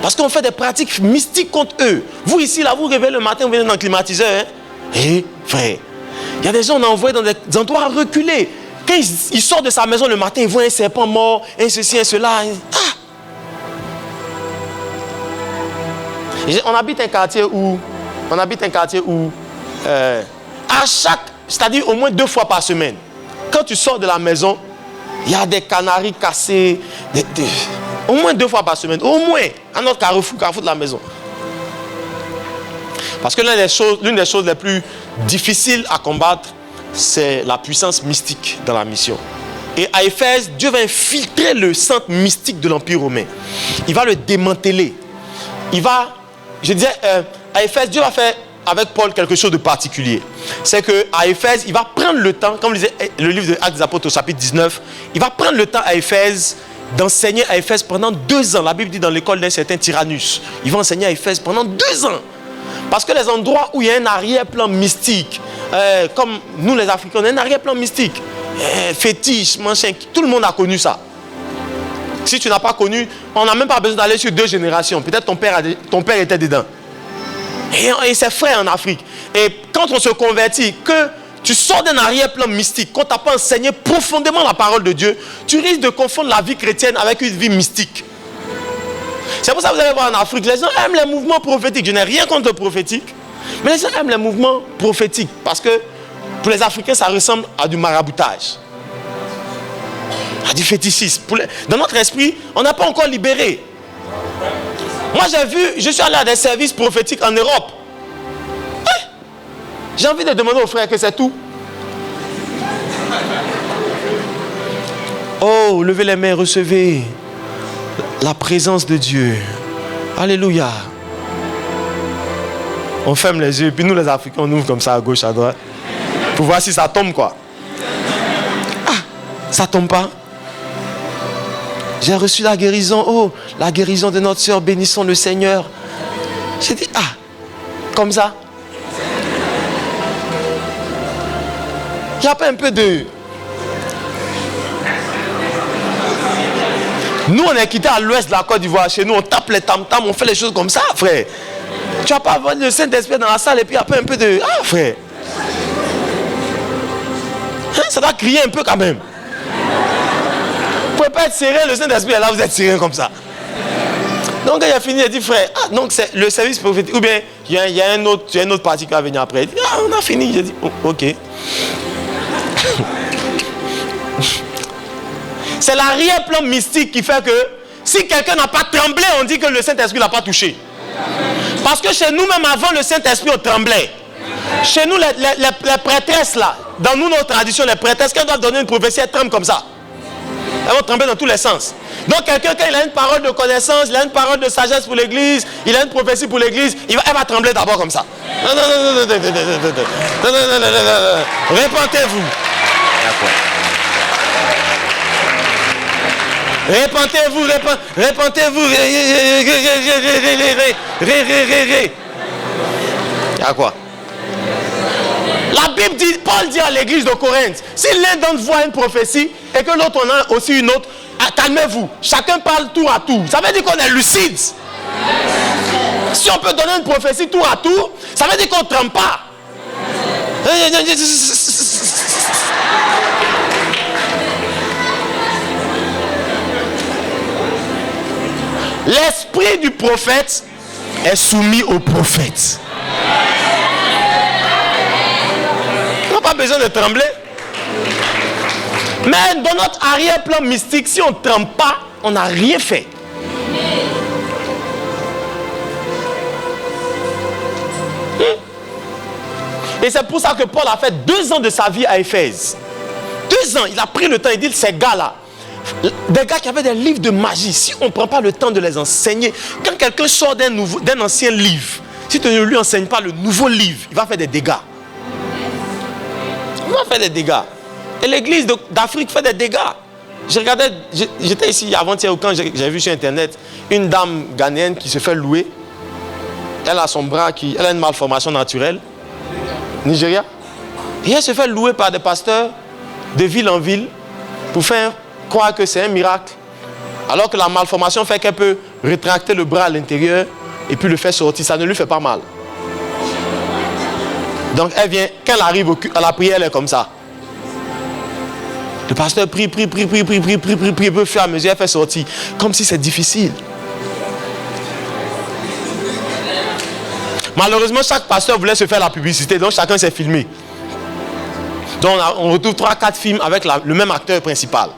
Parce qu'on fait des pratiques mystiques contre eux. Vous ici, là, vous réveillez le matin, vous venez dans le climatiseur. Hein? Eh, frère, il y a des gens, on a envoyé dans des endroits reculés. Quand ils sortent de sa maison le matin, ils voient un serpent mort, un ceci, un cela. On habite un quartier où, à chaque, c'est-à-dire au moins 2 fois par semaine, quand tu sors de la maison, il y a des canaris cassés, au moins 2 fois par semaine, au moins, à notre carrefour de la maison. Parce que l'une des choses les plus difficiles à combattre, c'est la puissance mystique dans la mission. Et à Éphèse, Dieu va infiltrer le centre mystique de l'Empire romain. Il va le démanteler. À Éphèse, Dieu va faire avec Paul quelque chose de particulier. C'est qu'à Éphèse, il va prendre le temps, comme lisait le livre de Actes des Apôtres au chapitre 19, il va prendre le temps à Éphèse d'enseigner à Éphèse pendant 2 ans. La Bible dit dans l'école d'un certain Tyrannus. Il va enseigner à Éphèse pendant 2 ans. Parce que les endroits où il y a un arrière-plan mystique, comme nous les Africains, on a un arrière-plan mystique, fétiche, machin, tout le monde a connu ça. Si tu n'as pas connu, on n'a même pas besoin d'aller sur 2 générations. Peut-être ton père était dedans. Et c'est frais en Afrique. Et quand on se convertit, que tu sors d'un arrière-plan mystique, qu'on ne t'a pas enseigné profondément la parole de Dieu, tu risques de confondre la vie chrétienne avec une vie mystique. C'est pour ça que vous allez voir en Afrique, les gens aiment les mouvements prophétiques. Je n'ai rien contre le prophétique, mais les gens aiment les mouvements prophétiques parce que pour les Africains, ça ressemble à du maraboutage, à du fétichisme. Dans notre esprit, on n'a pas encore libéré. Moi, je suis allé à des services prophétiques en Europe. J'ai envie de demander aux frères que c'est tout. Oh, levez les mains, recevez la présence de Dieu. Alléluia. On ferme les yeux, puis nous les Africains, on ouvre comme ça à gauche, à droite, pour voir si ça tombe quoi. Ah, ça tombe pas. J'ai reçu la guérison. Oh, la guérison de notre soeur, bénissons le Seigneur. J'ai dit, ah, comme ça. Il n'y a pas un peu de... Nous, on est quitté à l'ouest de la Côte d'Ivoire. Chez nous, on tape les tam-tams, on fait les choses comme ça, frère. Tu vas pas avoir le Saint-Esprit dans la salle et puis après un peu de... Ah, frère. Hein, ça doit crier un peu quand même. Vous ne pouvez pas être serré, le Saint-Esprit est là, vous êtes serré comme ça. Donc, quand il a fini, il a dit, frère, ah, donc c'est le service prophétique. Ou bien, il y a une autre partie qui va venir après. Il dit, ah, on a fini. J'ai dit, oh, ok. C'est l'arrière-plan mystique qui fait que si quelqu'un n'a pas tremblé, on dit que le Saint-Esprit ne l'a pas touché. Parce que chez nous-mêmes, avant le Saint-Esprit, on tremblait. Chez nous, les prêtresses, là, dans nous, nos traditions, les prêtresses, quand elles doivent donner une prophétie, elles tremblent comme ça. Elles vont trembler dans tous les sens. Donc, quelqu'un, quand il a une parole de connaissance, il a une parole de sagesse pour l'église, il a une prophétie pour l'église, elle va trembler d'abord comme ça. Non, non, non, non, non, non, non, non, non, non. Répentez-vous. Répentez-vous, répentez-vous. Il y a quoi? La Bible dit, Paul dit à l'église de Corinthe, si l'un d'entre vous a une prophétie et que l'autre en a aussi une autre, calmez-vous. Chacun parle tour à tour. Ça veut dire qu'on est lucide. Si on peut donner une prophétie tour à tour, ça veut dire qu'on ne trempe pas. L'esprit du prophète est soumis au prophète. On n'a pas besoin de trembler. Mais dans notre arrière-plan mystique, si on ne tremble pas, on n'a rien fait. Et c'est pour ça que Paul a fait 2 ans de sa vie à Éphèse. 2 ans, il a pris le temps, il dit, ces gars-là, des gars qui avaient des livres de magie, si on ne prend pas le temps de les enseigner, quand quelqu'un sort d'un ancien livre, si tu ne lui enseignes pas le nouveau livre, il va faire des dégâts. Il va faire des dégâts. Et l'église d'Afrique fait des dégâts. J'étais ici avant-hier quand j'ai vu sur internet une dame ghanéenne qui se fait louer. Elle a son bras elle a une malformation naturelle. Nigeria. Et elle se fait louer par des pasteurs de ville en ville pour faire croire que c'est un miracle. Alors que la malformation fait qu'elle peut rétracter le bras à l'intérieur et puis le faire sortir. Ça ne lui fait pas mal. Donc elle vient, quand elle arrive à la prière, elle est comme ça. Le pasteur prie, au fur et à mesure, elle fait sortir. Comme si c'est difficile. Malheureusement, chaque pasteur voulait se faire la publicité, donc chacun s'est filmé. Donc on retrouve 3-4 films avec le même acteur principal.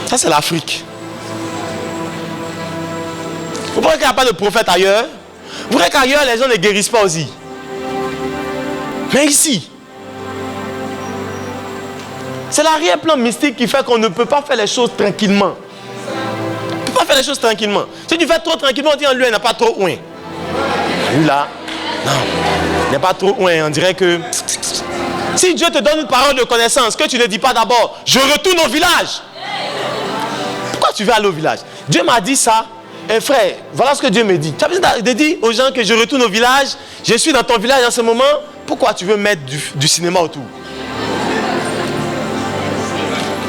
Ça, c'est l'Afrique. Vous croyez qu'il n'y a pas de prophète ailleurs? Vous croyez qu'ailleurs, les gens ne guérissent pas aussi? Mais ici, c'est l'arrière-plan mystique qui fait qu'on ne peut pas faire les choses tranquillement. On ne peut pas faire les choses tranquillement. Si tu fais trop tranquillement, on dit lui, il n'a pas trop ouin. Lui là, non, il n'est pas trop ouin. On dirait que si Dieu te donne une parole de connaissance, que tu ne dis pas d'abord, je retourne au village. Pourquoi tu veux aller au village? Dieu m'a dit ça. Et frère, voilà ce que Dieu me dit. Tu as besoin de dire aux gens que je retourne au village, je suis dans ton village en ce moment. Pourquoi tu veux mettre du cinéma autour?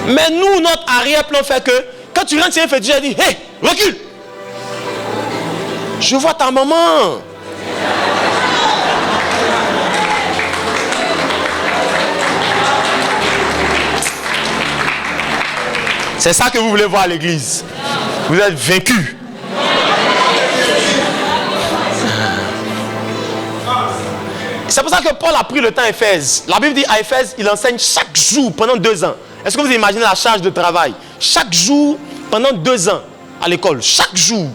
Mais nous, notre arrière-plan fait que quand tu rentres, tu fais Dieu dit, hé, recule. Je vois ta maman. C'est ça que vous voulez voir à l'église. Vous êtes vaincus. C'est pour ça que Paul a pris le temps à Éphèse. La Bible dit à Éphèse, il enseigne chaque jour pendant 2 ans. Est-ce que vous imaginez la charge de travail? Chaque jour, pendant 2 ans à l'école. Chaque jour.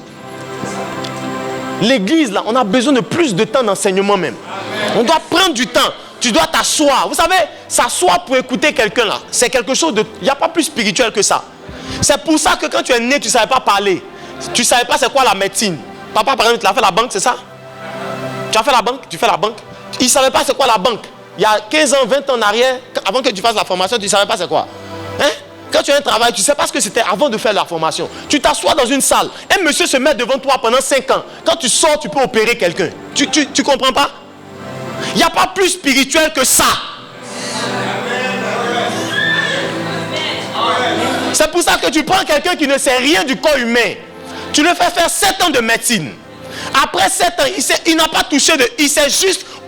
L'église, là, on a besoin de plus de temps d'enseignement même. On doit prendre du temps. Tu dois t'asseoir. Vous savez, s'asseoir pour écouter quelqu'un là, c'est quelque chose de... Il n'y a pas plus spirituel que ça. C'est pour ça que quand tu es né, tu ne savais pas parler. Tu ne savais pas c'est quoi la médecine. Papa, par exemple, tu as fait la banque, c'est ça? Tu as fait la banque? Tu fais la banque? Il ne savait pas c'est quoi la banque. Il y a 15 ans, 20 ans en arrière, avant que tu fasses la formation, tu ne savais pas c'est quoi. Hein? Quand tu as un travail, tu ne sais pas ce que c'était avant de faire la formation. Tu t'assois dans une salle, un monsieur se met devant toi pendant 5 ans. Quand tu sors, tu peux opérer quelqu'un. Tu comprends pas? Il n'y a pas plus spirituel que ça. C'est pour ça que tu prends quelqu'un qui ne sait rien du corps humain. Tu le fais faire 7 ans de médecine. Après 7 ans, il n'a pas touché de...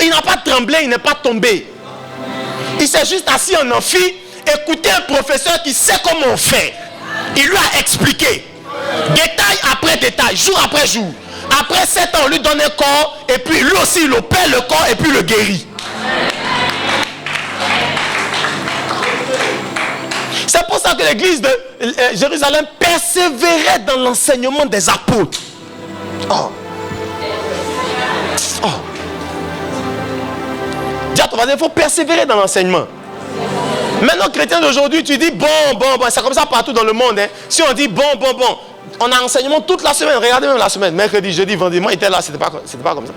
Il n'a pas tremblé, il n'est pas tombé. Il s'est juste assis en amphi, écouté un professeur qui sait comment on fait. Il lui a expliqué. Détail après détail, jour après jour. Après 7 ans, on lui donne un corps, et puis lui aussi, il opère le corps, et puis le guérit. C'est pour ça que l'église de Jérusalem persévérait dans l'enseignement des apôtres. Oh. Oh. Dis à ton voisin, il faut persévérer dans l'enseignement. Maintenant, chrétien d'aujourd'hui, tu dis bon, c'est comme ça partout dans le monde. Hein. Si on dit bon, on a enseignement toute la semaine. Regardez même la semaine, mercredi, jeudi, vendredi, moi, il était là, c'était pas comme ça.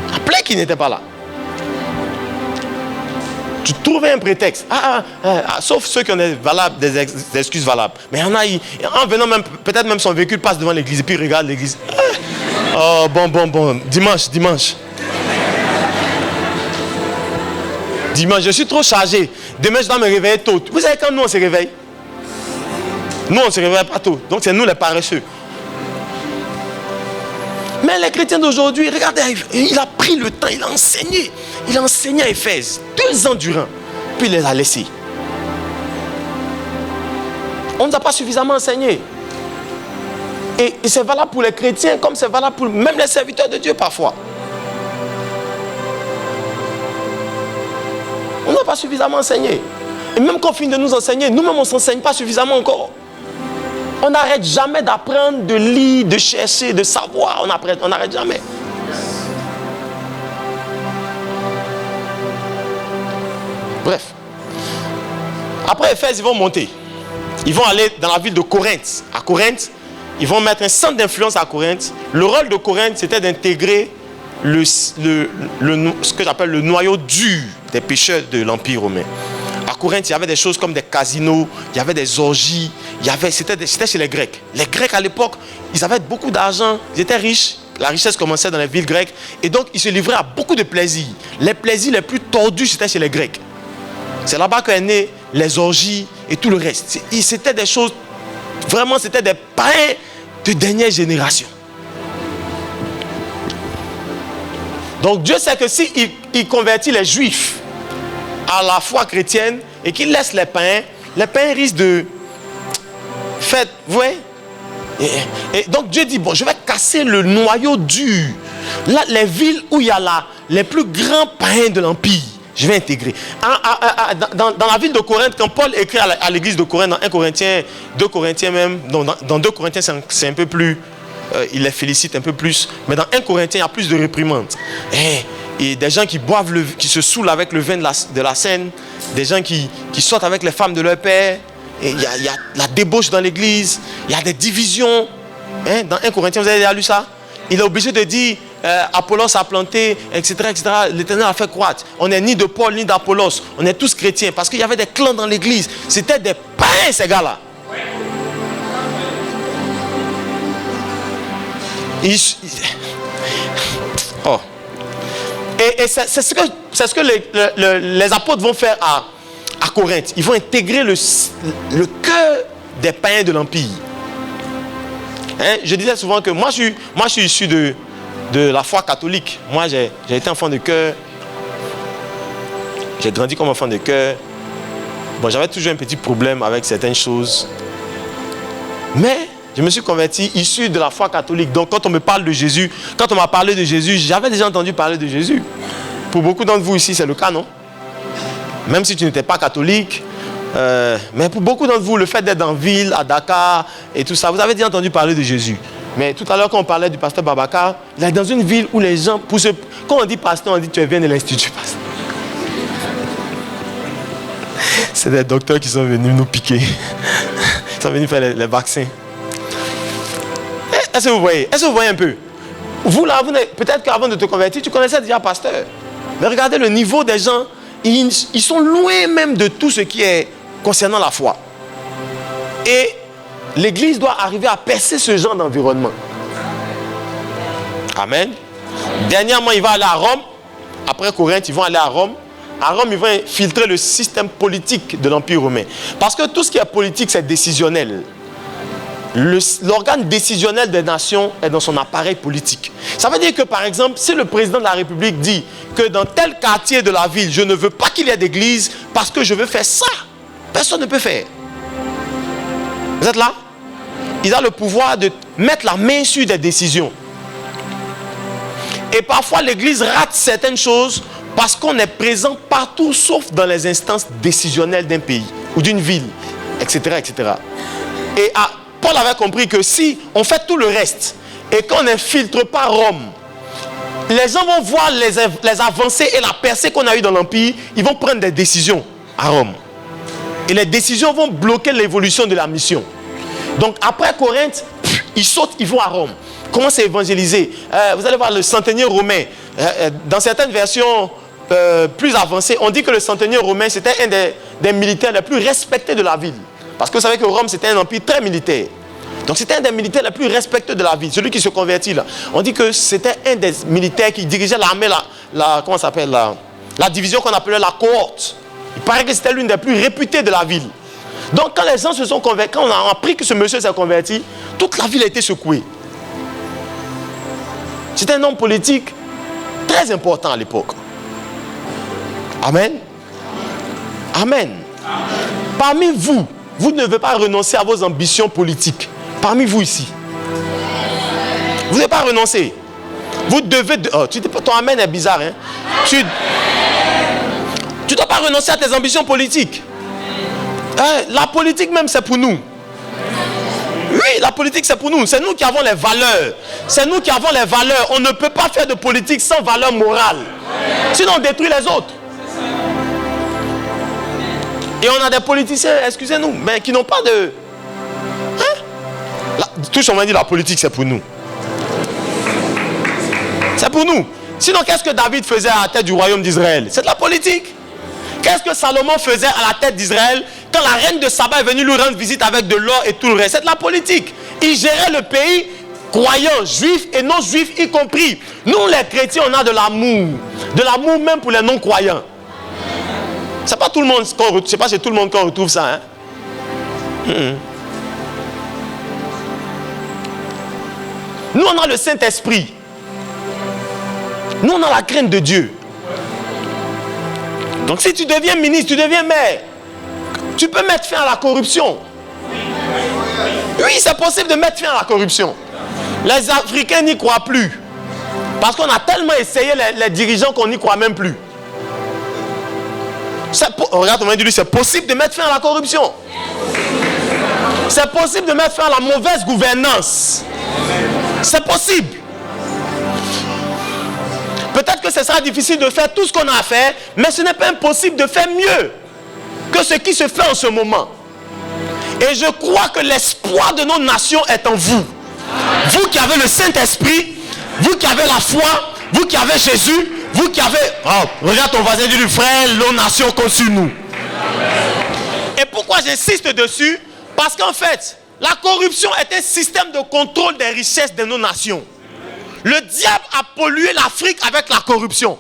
Il y a plein qui n'étaient pas là. Tu trouvais un prétexte. Sauf ceux qui ont des excuses valables. Mais il y en a, en venant même, peut-être même son véhicule passe devant l'église et puis il regarde l'église. Oh, bon. Dimanche. Dimanche, je suis trop chargé. Demain, je dois me réveiller tôt. Vous savez quand nous, on se réveille? Nous, on ne se réveille pas tôt. Donc, c'est nous les paresseux. Mais les chrétiens d'aujourd'hui, regardez, il a pris le temps, il a enseigné. Il a enseigné à Éphèse 2 ans durant. Puis il les a laissés. On ne nous a pas suffisamment enseigné. Et c'est valable pour les chrétiens comme c'est valable pour même les serviteurs de Dieu parfois. On n'a pas suffisamment enseigné. Et même quand on finit de nous enseigner, nous-mêmes on ne s'enseigne pas suffisamment encore. On n'arrête jamais d'apprendre, de lire, de chercher, de savoir. On n'arrête jamais. Bref. Après Éphèse, ils vont monter. Ils vont aller dans la ville de Corinthe. À Corinthe, ils vont mettre un centre d'influence à Corinthe. Le rôle de Corinthe, c'était d'intégrer ce que j'appelle le noyau dur des pécheurs de l'Empire romain. À Corinthe, il y avait des choses comme des casinos, il y avait des orgies, c'était chez les Grecs. Les Grecs à l'époque, ils avaient beaucoup d'argent, ils étaient riches, la richesse commençait dans les villes grecques, et donc ils se livraient à beaucoup de plaisirs. Les plaisirs les plus tordus, c'était chez les Grecs. C'est là-bas qu'est né les orgies et tout le reste. C'était des choses, vraiment c'était des païens de dernière génération. Donc Dieu sait que s'il convertit les juifs à la foi chrétienne et qu'il laisse les païens risquent de faire, vous voyez? Et donc Dieu dit, bon, je vais casser le noyau dur. Là, les villes où il y a les plus grands païens de l'Empire, je vais intégrer. Dans la ville de Corinthe, quand Paul écrit à l'église de Corinthe, dans 1 Corinthiens, 2 Corinthiens même, dans 2 Corinthiens c'est un peu plus, il les félicite un peu plus, mais dans 1 Corinthiens, il y a plus de réprimandes. Et des gens qui boivent, qui se saoulent avec le vin de la scène, des gens qui sortent avec les femmes de leur père. Il y a la débauche dans l'église, il y a des divisions. Dans 1 Corinthiens, vous avez déjà lu ça? Il est obligé de dire, Apollos a planté, etc., etc. L'Éternel a fait croître. On n'est ni de Paul ni d'Apollos, on est tous chrétiens. Parce qu'il y avait des clans dans l'église. C'était des païens, ces gars-là. Oh. Et c'est ce que les apôtres vont faire à Corinthe. Ils vont intégrer le cœur des païens de l'Empire. Je disais souvent que moi je suis issu de la foi catholique. Moi j'ai été enfant de cœur. J'ai grandi comme enfant de cœur. Bon, j'avais toujours un petit problème avec certaines choses. Mais je me suis converti issu de la foi catholique. Donc quand on me parle de Jésus, quand on m'a parlé de Jésus, j'avais déjà entendu parler de Jésus. Pour beaucoup d'entre vous ici, c'est le cas, non? Même si tu n'étais pas catholique, mais pour beaucoup d'entre vous, le fait d'être en ville, à Dakar et tout ça, vous avez déjà entendu parler de Jésus. Mais tout à l'heure, quand on parlait du pasteur Babacar, il est dans une ville où les gens, quand on dit pasteur, on dit tu viens de l'Institut pasteur. C'est des docteurs qui sont venus nous piquer. Ils sont venus faire les vaccins. Est-ce que vous voyez? Est-ce que vous voyez un peu? Vous là, peut-être qu'avant de te convertir, tu connaissais déjà pasteur. Mais regardez le niveau des gens. Ils sont loin même de tout ce qui est concernant la foi. Et l'église doit arriver à percer ce genre d'environnement. Amen. Dernièrement, il va aller à Rome. Après Corinthe, ils vont aller à Rome. À Rome, ils vont filtrer le système politique de l'Empire romain. Parce que tout ce qui est politique, c'est décisionnel. L'organe décisionnel des nations est dans son appareil politique. Ça veut dire que, par exemple, si le président de la République dit que dans tel quartier de la ville, je ne veux pas qu'il y ait d'église parce que je veux faire ça, personne ne peut faire. Vous êtes là? Il a le pouvoir de mettre la main sur des décisions. Et parfois, l'église rate certaines choses parce qu'on est présent partout, sauf dans les instances décisionnelles d'un pays ou d'une ville, etc., etc. Et Paul avait compris que si on fait tout le reste et qu'on n'infiltre pas Rome, les gens vont voir les avancées et la percée qu'on a eue dans l'Empire, ils vont prendre des décisions à Rome. Et les décisions vont bloquer l'évolution de la mission. Donc après Corinthe, ils sautent, ils vont à Rome. Commencent à évangéliser. Vous allez voir le centenier romain. Dans certaines versions plus avancées, on dit que le centenier romain, c'était un des militaires les plus respectés de la ville. Parce que vous savez que Rome, c'était un empire très militaire. Donc c'était un des militaires les plus respectés de la ville. Celui qui se convertit là. On dit que c'était un des militaires qui dirigeait l'armée, comment ça s'appelle, la division qu'on appelait la cohorte. Il paraît que c'était l'une des plus réputées de la ville. Donc quand les gens se sont convertis, quand on a appris que ce monsieur s'est converti, toute la ville a été secouée. C'était un homme politique très important à l'époque. Amen. Amen. Parmi vous, vous ne devez pas renoncer à vos ambitions politiques. Parmi vous ici. Vous ne devez pas renoncer. Vous devez... ton amen est bizarre. Hein? Tu ne dois pas renoncer à tes ambitions politiques. La politique même, c'est pour nous. Oui, la politique, c'est pour nous. C'est nous qui avons les valeurs. C'est nous qui avons les valeurs. On ne peut pas faire de politique sans valeur morale. Sinon, on détruit les autres. Et on a des politiciens, excusez-nous, mais qui n'ont pas de... Tous on m'a dit la politique, c'est pour nous. C'est pour nous. Sinon, qu'est-ce que David faisait à la tête du royaume d'Israël? C'est de la politique. Qu'est-ce que Salomon faisait à la tête d'Israël quand la reine de Saba est venue lui rendre visite avec de l'or et tout le reste? C'est de la politique. Il gérait le pays, croyants, juifs et non-juifs y compris. Nous, les chrétiens, on a de l'amour. De l'amour même pour les non-croyants. C'est pas tout le monde, c'est pas chez tout le monde qu'on retrouve ça. Hein? Nous, on a le Saint-Esprit. Nous, on a la crainte de Dieu. Donc, si tu deviens ministre, tu deviens maire, tu peux mettre fin à la corruption. Oui, c'est possible de mettre fin à la corruption. Les Africains n'y croient plus. Parce qu'on a tellement essayé les dirigeants qu'on n'y croit même plus. Regarde, on m'a dit, c'est possible de mettre fin à la corruption. C'est possible de mettre fin à la mauvaise gouvernance. C'est possible. Peut-être que ce sera difficile de faire tout ce qu'on a à faire, mais ce n'est pas impossible de faire mieux que ce qui se fait en ce moment. Et je crois que l'espoir de nos nations est en vous. Vous qui avez le Saint-Esprit, vous qui avez la foi, vous qui avez Jésus, vous qui avez... Oh, regarde ton voisin, dis-lui, frère, nos nations comptent sur nous. Et pourquoi j'insiste dessus? Parce qu'en fait, la corruption est un système de contrôle des richesses de nos nations. Le diable a pollué l'Afrique avec la corruption.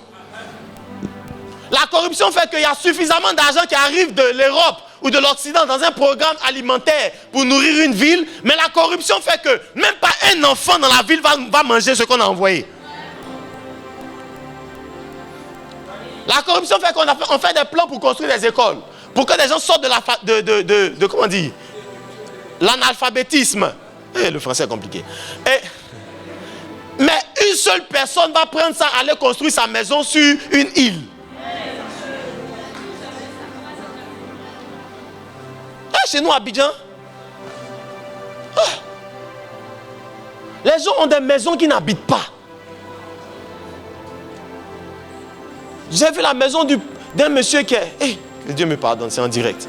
La corruption fait qu'il y a suffisamment d'argent qui arrive de l'Europe ou de l'Occident dans un programme alimentaire pour nourrir une ville, mais la corruption fait que même pas un enfant dans la ville va manger ce qu'on a envoyé. La corruption fait qu'on fait des plans pour construire des écoles, pour que des gens sortent de comment dire, l'analphabétisme. Le français est compliqué. Mais une seule personne va prendre ça, aller construire sa maison sur une île. Chez nous à Abidjan, les gens ont des maisons qui n'habitent pas. J'ai vu la maison d'un monsieur qui est... que Dieu me pardonne, c'est en direct.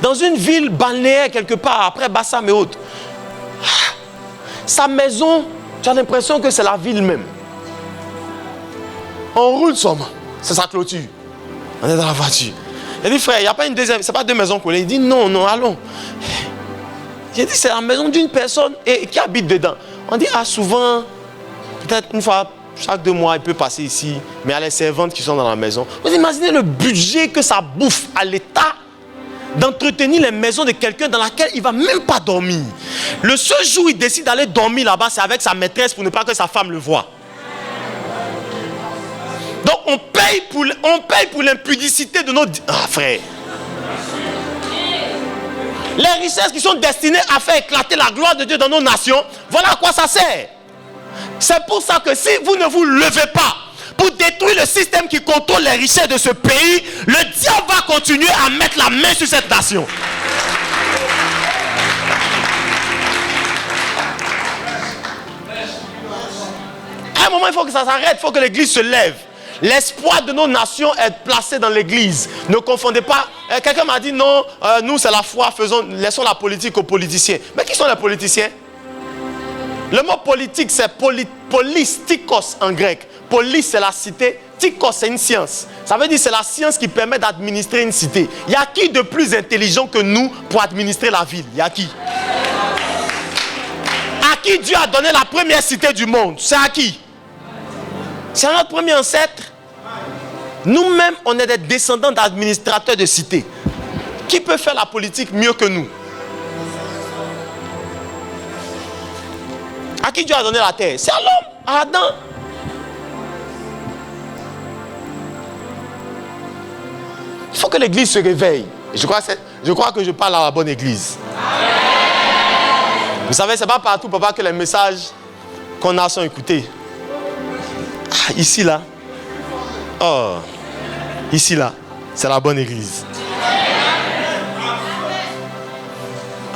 Dans une ville balnéaire quelque part, après Bassam et autres. Sa maison, tu as l'impression que c'est la ville même. On roule seulement, c'est sa clôture. On est dans la voiture. Il dit, frère, il n'y a pas une deuxième, c'est pas deux maisons collées. Il dit, non, allons. J'ai dit, c'est la maison d'une personne et qui habite dedans. On dit, souvent, peut-être une fois, chaque 2 mois, il peut passer ici, mais il y a les servantes qui sont dans la maison. Vous imaginez le budget que ça bouffe à l'État d'entretenir les maisons de quelqu'un dans laquelle il ne va même pas dormir. Le seul jour où il décide d'aller dormir là-bas, c'est avec sa maîtresse pour ne pas que sa femme le voie. Donc on paye pour l'impudicité de nos... frère. Les richesses qui sont destinées à faire éclater la gloire de Dieu dans nos nations, voilà à quoi ça sert. C'est pour ça que si vous ne vous levez pas pour détruire le système qui contrôle les richesses de ce pays, le diable va continuer à mettre la main sur cette nation. À un moment, il faut que ça s'arrête, il faut que l'église se lève. L'espoir de nos nations est placé dans l'église. Ne confondez pas. Quelqu'un m'a dit non, nous c'est la foi, laissons la politique aux politiciens. Mais qui sont les politiciens? Le mot politique c'est polis, tikos en grec. Polis c'est la cité, tikos c'est une science. Ça veut dire c'est la science qui permet d'administrer une cité. Il y a qui de plus intelligent que nous pour administrer la ville? Il y a qui? À qui Dieu a donné la première cité du monde? C'est à qui? C'est notre premier ancêtre. Nous-mêmes, on est des descendants d'administrateurs de cités. Qui peut faire la politique mieux que nous? À qui Dieu a donné la terre? C'est à l'homme, à Adam. Il faut que l'église se réveille. Je crois que je parle à la bonne église. Vous savez, ce n'est pas partout, papa, que les messages qu'on a sont écoutés. Ici, là. Ici, là. C'est la bonne église.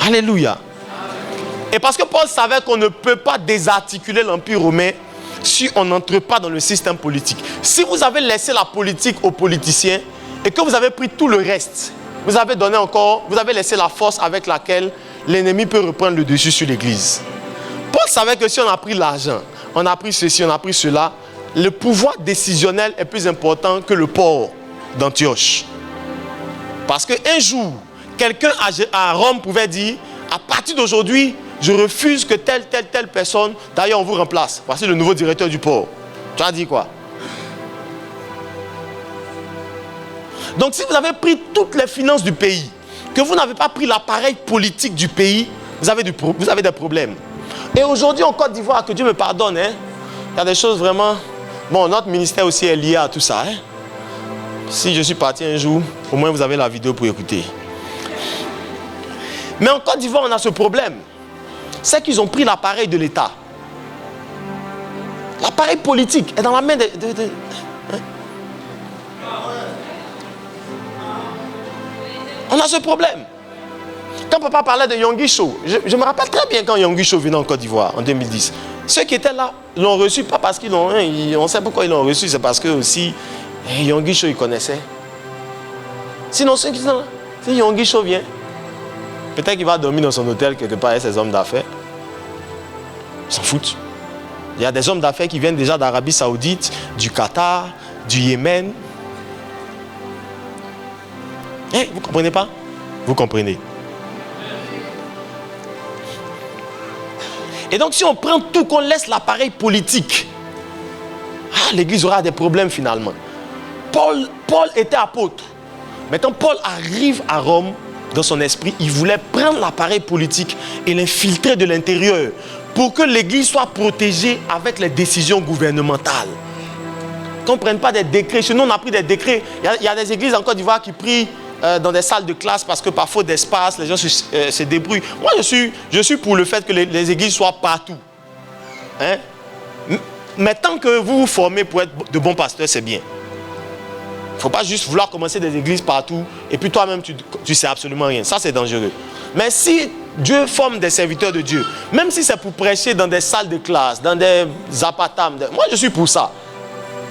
Alléluia. Et parce que Paul savait qu'on ne peut pas désarticuler l'Empire romain si on n'entre pas dans le système politique. Si vous avez laissé la politique aux politiciens et que vous avez pris tout le reste, vous avez laissé la force avec laquelle l'ennemi peut reprendre le dessus sur l'église. Paul savait que si on a pris l'argent, on a pris ceci, on a pris cela, le pouvoir décisionnel est plus important que le port d'Antioche. Parce qu'un jour, quelqu'un à Rome pouvait dire, à partir d'aujourd'hui, je refuse que telle personne, d'ailleurs on vous remplace. Voici le nouveau directeur du port. Tu as dit quoi? Donc si vous avez pris toutes les finances du pays, que vous n'avez pas pris l'appareil politique du pays, vous avez des problèmes. Et aujourd'hui en Côte d'Ivoire, que Dieu me pardonne, hein, il y a des choses vraiment... Bon, notre ministère aussi est lié à tout ça. Hein. Si je suis parti un jour, au moins vous avez la vidéo pour écouter. Mais en Côte d'Ivoire, on a ce problème. C'est qu'ils ont pris l'appareil de l'État. L'appareil politique est dans la main de hein? On a ce problème. Quand papa parlait de Yonggi Cho, je me rappelle très bien quand Yonggi Cho venait en Côte d'Ivoire en 2010. Ceux qui étaient là l'ont reçu, pas parce qu'ils l'ont... on sait pourquoi ils l'ont reçu, c'est parce que aussi Yonggi Cho, ils connaissaient. Sinon, ceux qui sont là, si Yonggi Cho vient, peut-être qu'il va dormir dans son hôtel quelque part avec ses hommes d'affaires. Ils s'en foutent. Il y a des hommes d'affaires qui viennent déjà d'Arabie Saoudite, du Qatar, du Yémen. Vous ne comprenez pas? Vous comprenez. Et donc si on prend tout, qu'on laisse l'appareil politique, l'église aura des problèmes finalement. Paul était apôtre. Mais quand Paul arrive à Rome, dans son esprit, il voulait prendre l'appareil politique et l'infiltrer de l'intérieur pour que l'église soit protégée avec les décisions gouvernementales. Qu'on ne prenne pas des décrets. Chez nous, on a pris des décrets. Il y a des églises en Côte d'Ivoire qui prient dans des salles de classe parce que par faute d'espace, les gens se débrouillent. Moi, je suis pour le fait que les églises soient partout. Hein? Mais tant que vous vous formez pour être de bons pasteurs, c'est bien. Il ne faut pas juste vouloir commencer des églises partout et puis toi-même, tu ne sais absolument rien. Ça, c'est dangereux. Mais si Dieu forme des serviteurs de Dieu, même si c'est pour prêcher dans des salles de classe, dans des zapatam, moi, je suis pour ça.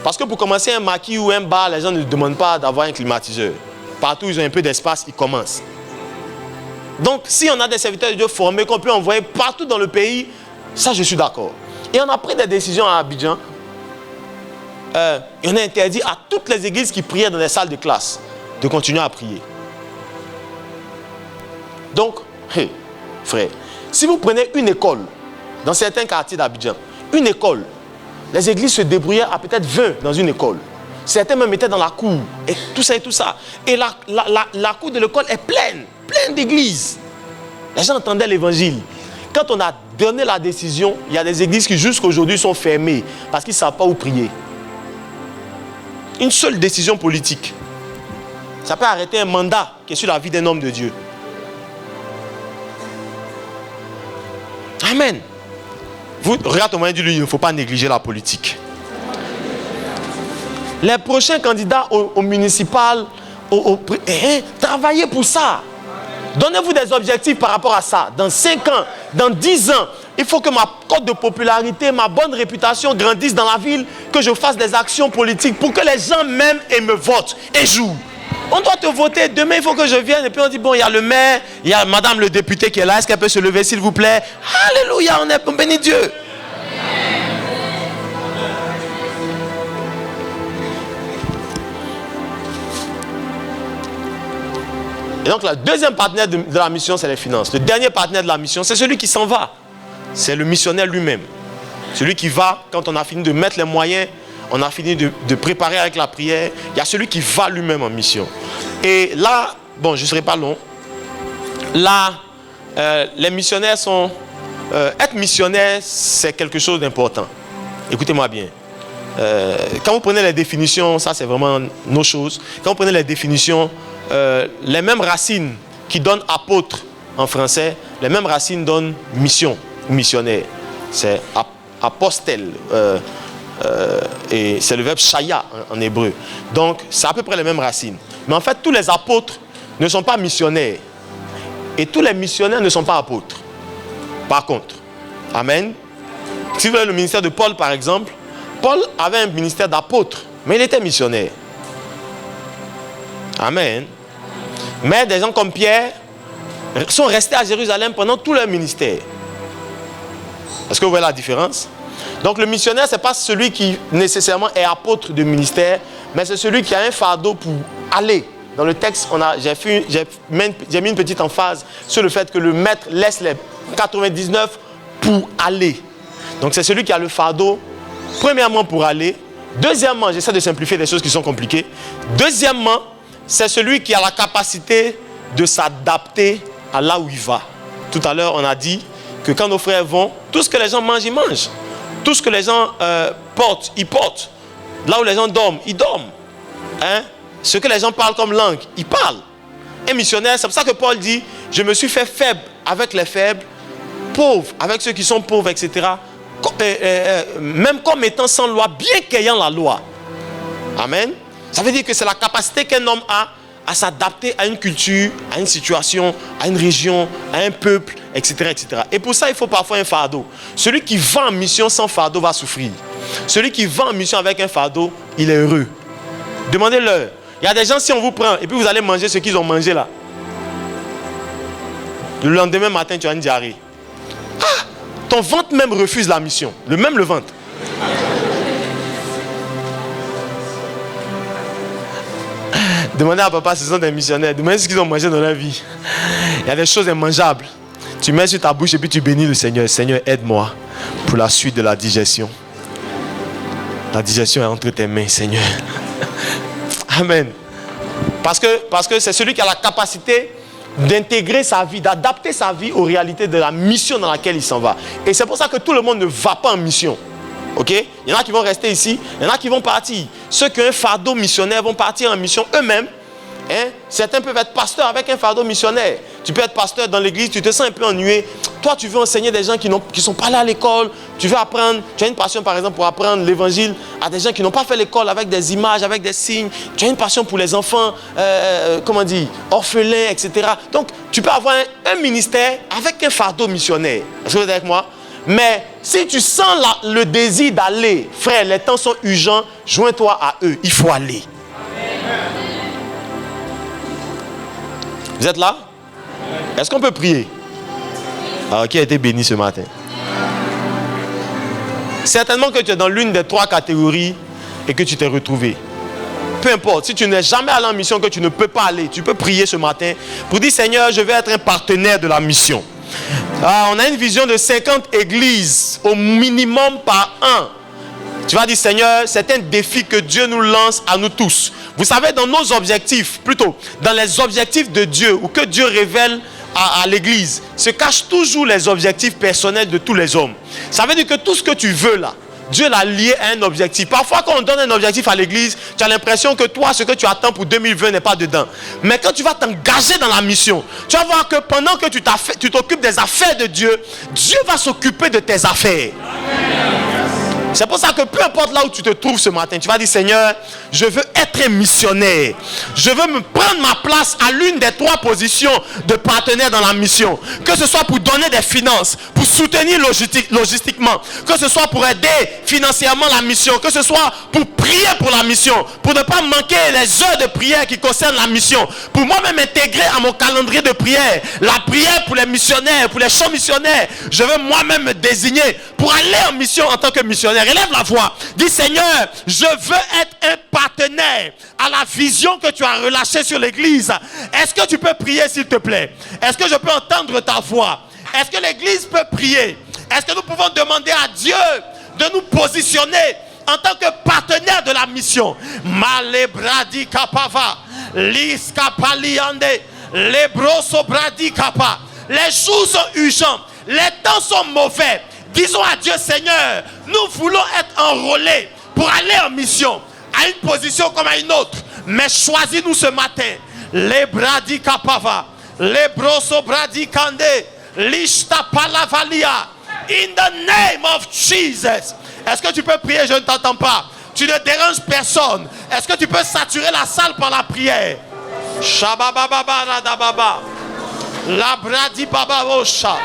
Parce que pour commencer un maquis ou un bar, les gens ne demandent pas d'avoir un climatiseur. Partout où ils ont un peu d'espace, ils commencent. Donc, si on a des serviteurs de Dieu formés, qu'on peut envoyer partout dans le pays, ça, je suis d'accord. Et on a pris des décisions à Abidjan. Et on a interdit à toutes les églises qui priaient dans les salles de classe de continuer à prier. Donc, frère, si vous prenez une école, dans certains quartiers d'Abidjan, une école, les églises se débrouillaient à peut-être 20 dans une école. Certains même étaient dans la cour, et tout ça et tout ça. Et la cour de l'école est pleine d'églises. Les gens entendaient l'évangile. Quand on a donné la décision, il y a des églises qui jusqu'à aujourd'hui sont fermées parce qu'ils ne savent pas où prier. Une seule décision politique, ça peut arrêter un mandat qui est sur la vie d'un homme de Dieu. Amen. Vous regardez au moyen de lui, il ne faut pas négliger la politique. Les prochains candidats au municipal, travaillez pour ça. Donnez-vous des objectifs par rapport à ça. Dans 5 ans, dans 10 ans, il faut que ma cote de popularité, ma bonne réputation grandisse dans la ville, que je fasse des actions politiques pour que les gens m'aiment et me votent et jouent. On doit te voter. Demain, il faut que je vienne. Et puis on dit, bon, il y a le maire, il y a madame le député qui est là. Est-ce qu'elle peut se lever, s'il vous plaît? Alléluia, on bénit Dieu. Et donc, le deuxième partenaire de la mission, c'est les finances. Le dernier partenaire de la mission, c'est celui qui s'en va. C'est le missionnaire lui-même. Celui qui va, quand on a fini de mettre les moyens, on a fini de préparer avec la prière, il y a celui qui va lui-même en mission. Et là, bon, je ne serai pas long. Là, les missionnaires sont... être missionnaire, c'est quelque chose d'important. Écoutez-moi bien. Quand vous prenez les définitions, ça c'est vraiment nos choses. Quand vous prenez les définitions, les mêmes racines qui donnent apôtre en français, les mêmes racines donnent mission ou missionnaire. C'est apostel. Et c'est le verbe shaya en hébreu. Donc, c'est à peu près les mêmes racines. Mais en fait, tous les apôtres ne sont pas missionnaires. Et tous les missionnaires ne sont pas apôtres. Par contre, amen. Si vous voulez le ministère de Paul, par exemple, Paul avait un ministère d'apôtre, mais il était missionnaire. Amen. Mais des gens comme Pierre sont restés à Jérusalem pendant tout leur ministère. Est-ce que vous voyez la différence? Donc le missionnaire, ce n'est pas celui qui nécessairement est apôtre de ministère, mais c'est celui qui a un fardeau pour aller. Dans le texte, j'ai mis une petite emphase sur le fait que le maître laisse les 99 pour aller. Donc c'est celui qui a le fardeau, premièrement pour aller. Deuxièmement, j'essaie de simplifier des choses qui sont compliquées. Deuxièmement, c'est celui qui a la capacité de s'adapter à là où il va. Tout à l'heure, on a dit que quand nos frères vont, tout ce que les gens mangent, ils mangent. Tout ce que les gens portent, ils portent. Là où les gens dorment, ils dorment. Hein? Ce que les gens parlent comme langue, ils parlent. Un missionnaire, c'est pour ça que Paul dit, je me suis fait faible avec les faibles, pauvre avec ceux qui sont pauvres, etc. Même comme étant sans loi, bien qu'ayant la loi. Amen. Ça veut dire que c'est la capacité qu'un homme a à s'adapter à une culture, à une situation, à une région, à un peuple, etc., etc. Et pour ça, il faut parfois un fardeau. Celui qui va en mission sans fardeau va souffrir. Celui qui va en mission avec un fardeau, il est heureux. Demandez-leur. Il y a des gens, si on vous prend, et puis vous allez manger ce qu'ils ont mangé là. Le lendemain matin, tu as une diarrhée. Ah, ton ventre même refuse la mission. Le ventre. Demandez à papa, ce sont des missionnaires. Demandez ce qu'ils ont mangé dans leur vie. Il y a des choses immangeables. Tu mets sur ta bouche et puis tu bénis le Seigneur. Seigneur, aide-moi pour la suite de la digestion. La digestion est entre tes mains, Seigneur. Amen. Parce que c'est celui qui a la capacité d'intégrer sa vie, d'adapter sa vie aux réalités de la mission dans laquelle il s'en va. Et c'est pour ça que tout le monde ne va pas en mission. Ok? Il y en a qui vont rester ici, il y en a qui vont partir. Ceux qui ont un fardeau missionnaire vont partir en mission eux-mêmes. Hein? Certains peuvent être pasteurs avec un fardeau missionnaire. Tu peux être pasteur dans l'église, tu te sens un peu ennuyé. Toi, tu veux enseigner des gens qui ne sont pas allés à l'école. Tu veux apprendre, tu as une passion par exemple pour apprendre l'évangile à des gens qui n'ont pas fait l'école avec des images, avec des signes. Tu as une passion pour les enfants, orphelins, etc. Donc, tu peux avoir un ministère avec un fardeau missionnaire. Est-ce que vous êtes avec moi? Mais si tu sens le désir d'aller, frère, les temps sont urgents, joins-toi à eux. Il faut aller. Vous êtes là? Est-ce qu'on peut prier? Alors, qui a été béni ce matin? Certainement que tu es dans l'une des 3 catégories et que tu t'es retrouvé. Peu importe, si tu n'es jamais allé en mission, que tu ne peux pas aller, tu peux prier ce matin pour dire, Seigneur, je vais être un partenaire de la mission. On a une vision de 50 églises au minimum par an. Tu vas dire, Seigneur, c'est un défi que Dieu nous lance à nous tous. Vous savez, dans nos objectifs, plutôt dans les objectifs de Dieu ou que Dieu révèle à l'église, se cachent toujours les objectifs personnels de tous les hommes. Ça veut dire que tout ce que tu veux là, Dieu l'a lié à un objectif. Parfois, quand on donne un objectif à l'église, tu as l'impression que toi, ce que tu attends pour 2020 n'est pas dedans. Mais quand tu vas t'engager dans la mission, tu vas voir que pendant que tu t'occupes des affaires de Dieu, Dieu va s'occuper de tes affaires. C'est pour ça que peu importe là où tu te trouves ce matin, tu vas dire, Seigneur, je veux être un missionnaire. Je veux me prendre ma place à l'une des 3 positions de partenaire dans la mission. Que ce soit pour donner des finances, pour soutenir logistiquement, que ce soit pour aider financièrement la mission, que ce soit pour prier pour la mission, pour ne pas manquer les heures de prière qui concernent la mission, pour moi-même intégrer à mon calendrier de prière la prière pour les missionnaires, pour les chants missionnaires. Je veux moi-même me désigner pour aller en mission en tant que missionnaire. Élève la voix. Dis, Seigneur, je veux être un partenaire à la vision que tu as relâchée sur l'église. Est-ce que tu peux prier, s'il te plaît? Est-ce que je peux entendre ta voix? Est-ce que l'église peut prier? Est-ce que nous pouvons demander à Dieu de nous positionner en tant que partenaire de la mission? Malebradi kapava, liskapaliande, lebroso bradi kapa. Les jours sont urgents, les temps sont mauvais. Disons à Dieu, Seigneur, nous voulons être enrôlés pour aller en mission, à une position comme à une autre. Mais choisis-nous ce matin. Les bradi kapava, les broso bradi kande, lishta palavalia. In the name of Jesus. Est-ce que tu peux prier? Je ne t'entends pas. Tu ne déranges personne. Est-ce que tu peux saturer la salle par la prière? Shabababa radababa. La bradi baba osha.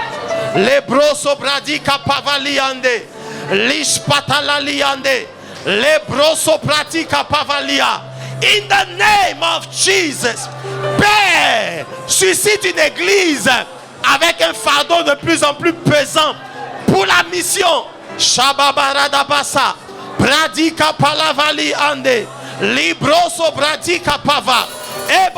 Le broso bradi kapavaliande. Lish patalaliande. Le broso bradi kapavalia. In the name of Jesus. Père, suscite une église avec un fardeau de plus en plus pesant pour la mission. Shababaradabasa. Bradi kapalavali ande. Libroso bradi kapava. In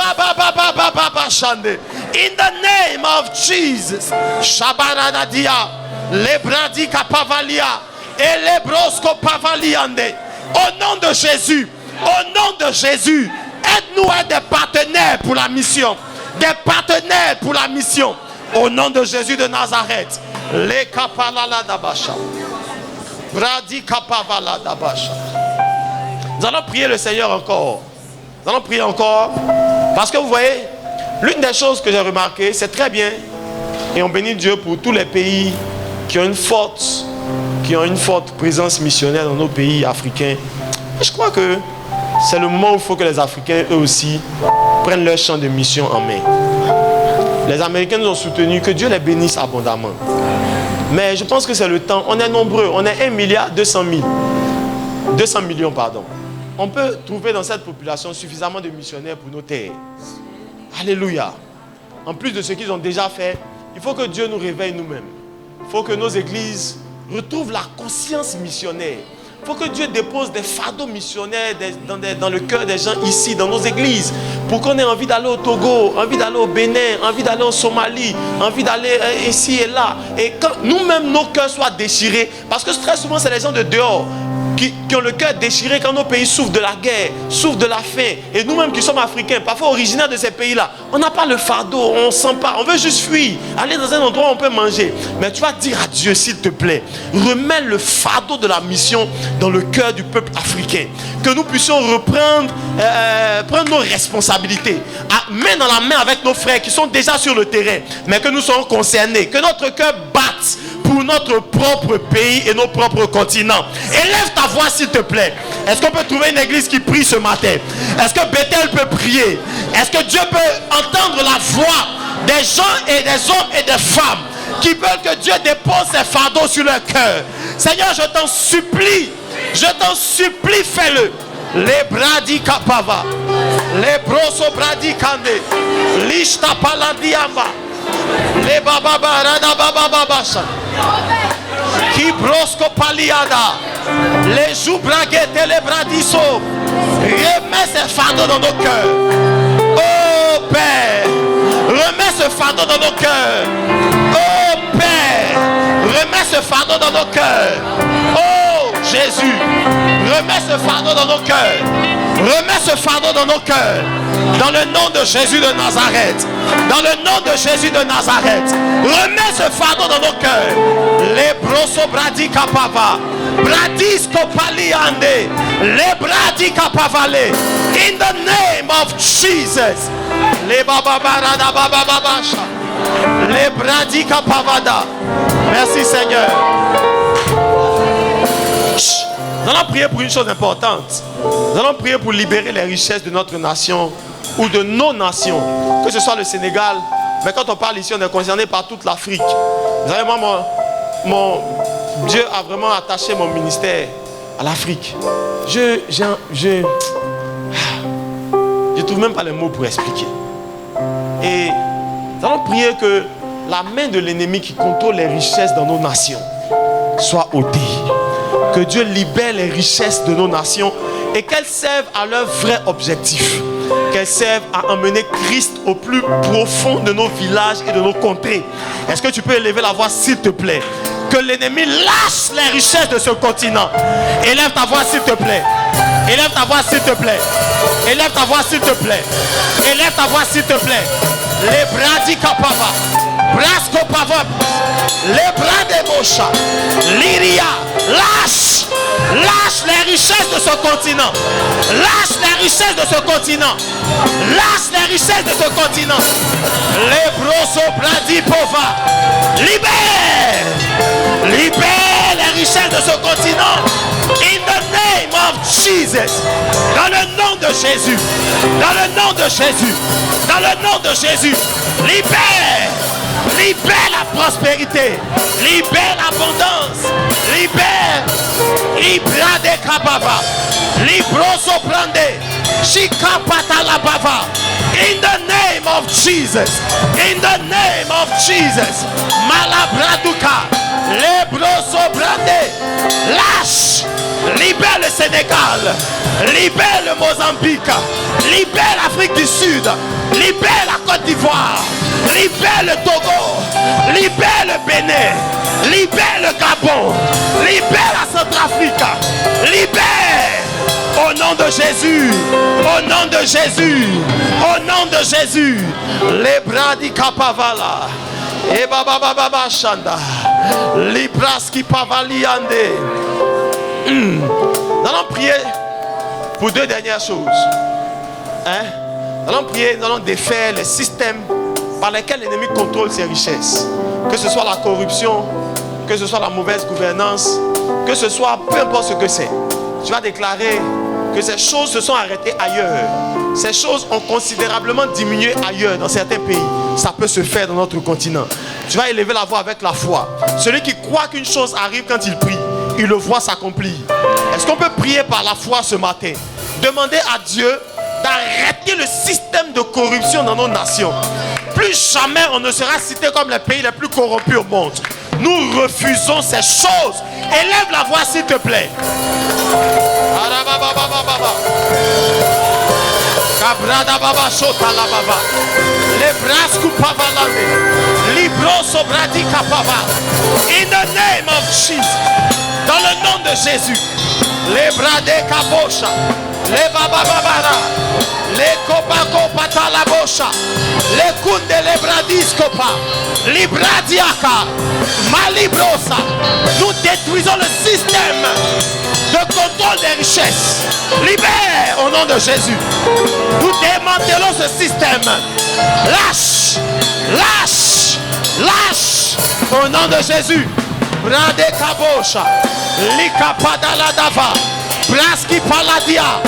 the name of Jesus. Shabaradadia. Lebradi kapavalia. Et lebrosko pavaliande. Au nom de Jésus. Au nom de Jésus. Aide-nous à être des partenaires pour la mission. Des partenaires pour la mission. Au nom de Jésus de Nazareth. Les kapalala dabasha. Bradi kapavala dabasha. Nous allons prier le Seigneur encore. Nous allons prier encore. Parce que vous voyez, l'une des choses que j'ai remarqué, c'est très bien. Et on bénit Dieu pour tous les pays qui ont une forte présence missionnaire dans nos pays africains. Et je crois que c'est le moment où il faut que les Africains, eux aussi, prennent leur champ de mission en main. Les Américains nous ont soutenus, que Dieu les bénisse abondamment. Mais je pense que c'est le temps. On est nombreux, on est 1,2 milliard. 200 millions, pardon. On peut trouver dans cette population suffisamment de missionnaires pour nos terres. Alléluia. En plus de ce qu'ils ont déjà fait, il faut que Dieu nous réveille nous-mêmes. Il faut que nos églises retrouvent la conscience missionnaire. Il faut que Dieu dépose des fardeaux missionnaires dans le cœur des gens ici, dans nos églises, pour qu'on ait envie d'aller au Togo, envie d'aller au Bénin, envie d'aller au Somalie, envie d'aller ici et là. Et quand nous-mêmes, nos cœurs soient déchirés, parce que très souvent, c'est les gens de dehors qui ont le cœur déchiré quand nos pays souffrent de la guerre, souffrent de la faim. Et nous-mêmes qui sommes africains, parfois originaires de ces pays-là, on n'a pas le fardeau, on ne sent pas, on veut juste fuir, aller dans un endroit où on peut manger. Mais tu vas dire à Dieu, s'il te plaît, remets le fardeau de la mission dans le cœur du peuple africain. Que nous puissions reprendre prendre nos responsabilités, main dans la main avec nos frères qui sont déjà sur le terrain, mais que nous soyons concernés, que notre cœur batte pour notre propre pays et nos propres continents. Élève ta voix s'il te plaît. Est-ce qu'on peut trouver une église qui prie ce matin? Est-ce que Bethel peut prier? Est-ce que Dieu peut entendre la voix des gens et des hommes et des femmes qui veulent que Dieu dépose ses fardeaux sur leur cœur? Seigneur, je t'en supplie, fais-le. Les bradi kapava, les broso bradi kande, lishta paladiamba, les bababa rada bababasha, qui brosco paliada, les joubraguettes et les bradiso. Remets ces fardeaux dans nos cœurs. Oh Père, remets ce fardeau dans nos cœurs. Oh Père, remets ce fardeau dans nos cœurs. Oh Jésus, remets ce fardeau dans nos cœurs. Remets ce fardeau dans nos cœurs. Dans le nom de Jésus de Nazareth. Dans le nom de Jésus de Nazareth. Remets ce fardeau dans nos cœurs. Les broso bradi kapava. Bradisco paliande. Les bradi kapavale. In the name of Jesus. Les bababarada babababasha. Les bradi kapavada. Merci Seigneur. Nous allons prier pour une chose importante. Nous allons prier pour libérer les richesses de notre nation ou de nos nations, que ce soit le Sénégal, mais quand on parle ici, on est concerné par toute l'Afrique. Vous savez, moi, Dieu a vraiment attaché mon ministère à l'Afrique. Je trouve même pas les mots pour expliquer. Et nous allons prier que la main de l'ennemi qui contrôle les richesses dans nos nations soit ôtée. Que Dieu libère les richesses de nos nations et qu'elles servent à leur vrai objectif. Qu'elles servent à emmener Christ au plus profond de nos villages et de nos contrées. Est-ce que tu peux élever la voix s'il te plaît? Que l'ennemi lâche les richesses de ce continent. Élève ta voix s'il te plaît. Élève ta voix s'il te plaît. Élève ta voix s'il te plaît. Élève ta voix s'il te plaît. Les bradi kapava. Brasco pava. Les bras de Mosha. Lyria. Lâche les richesses de ce continent. Lâche les richesses de ce continent. Lâche les richesses de ce continent. Les broso bradi pova. Libère les richesses de ce continent. In the name of Jesus. Dans le nom de Jésus. Dans le nom de Jésus. Dans le nom de Jésus. Libère la prospérité. Libère l'abondance. Libère de kababa. Libroso brande. Shikapata la bava. In the name of Jesus. In the name of Jesus. Malabraduka. Lebroso brande. Lâche. Libère le Sénégal. Libère le Mozambique. Libère l'Afrique du Sud. Libère la Côte d'Ivoire. Libère le Togo. Libère le Bénin. Libère le Gabon. Libère la Centrafrique. Libère. Au nom nom de Jésus. Au nom de Jésus. Au nom de Jésus. Les bras di kapavala. Et baba baba shanda. Libras qui pavaliande. Nous allons prier pour deux dernières choses. Nous allons prier, nous allons défaire les systèmes par lesquels l'ennemi contrôle ses richesses. Que ce soit la corruption, que ce soit la mauvaise gouvernance, que ce soit peu importe ce que c'est. Tu vas déclarer que ces choses se sont arrêtées ailleurs. Ces choses ont considérablement diminué ailleurs, dans certains pays. Ça peut se faire dans notre continent. Tu vas élever la voix avec la foi. Celui qui croit qu'une chose arrive quand il prie, il le voit s'accomplir. Est-ce qu'on peut prier par la foi ce matin? Demander à Dieu d'arrêter le système de corruption dans nos nations. Plus jamais on ne sera cité comme les pays les plus corrompus au monde. Nous refusons ces choses. Élève la voix s'il te plaît. In the name of Jesus. Dans le nom de Jésus. Les bras de Kabosha. Les babababara. Les kopako patalabosha. Les kunde les bradiscopa. Libradiaka. Malibrosa. Nous détruisons le système de contrôle des richesses. Libère au nom de Jésus. Nous démantelons ce système. Lâche. Lâche. Lâche. Au nom de Jésus. Brade kabosha. Likapadala Braski paladia.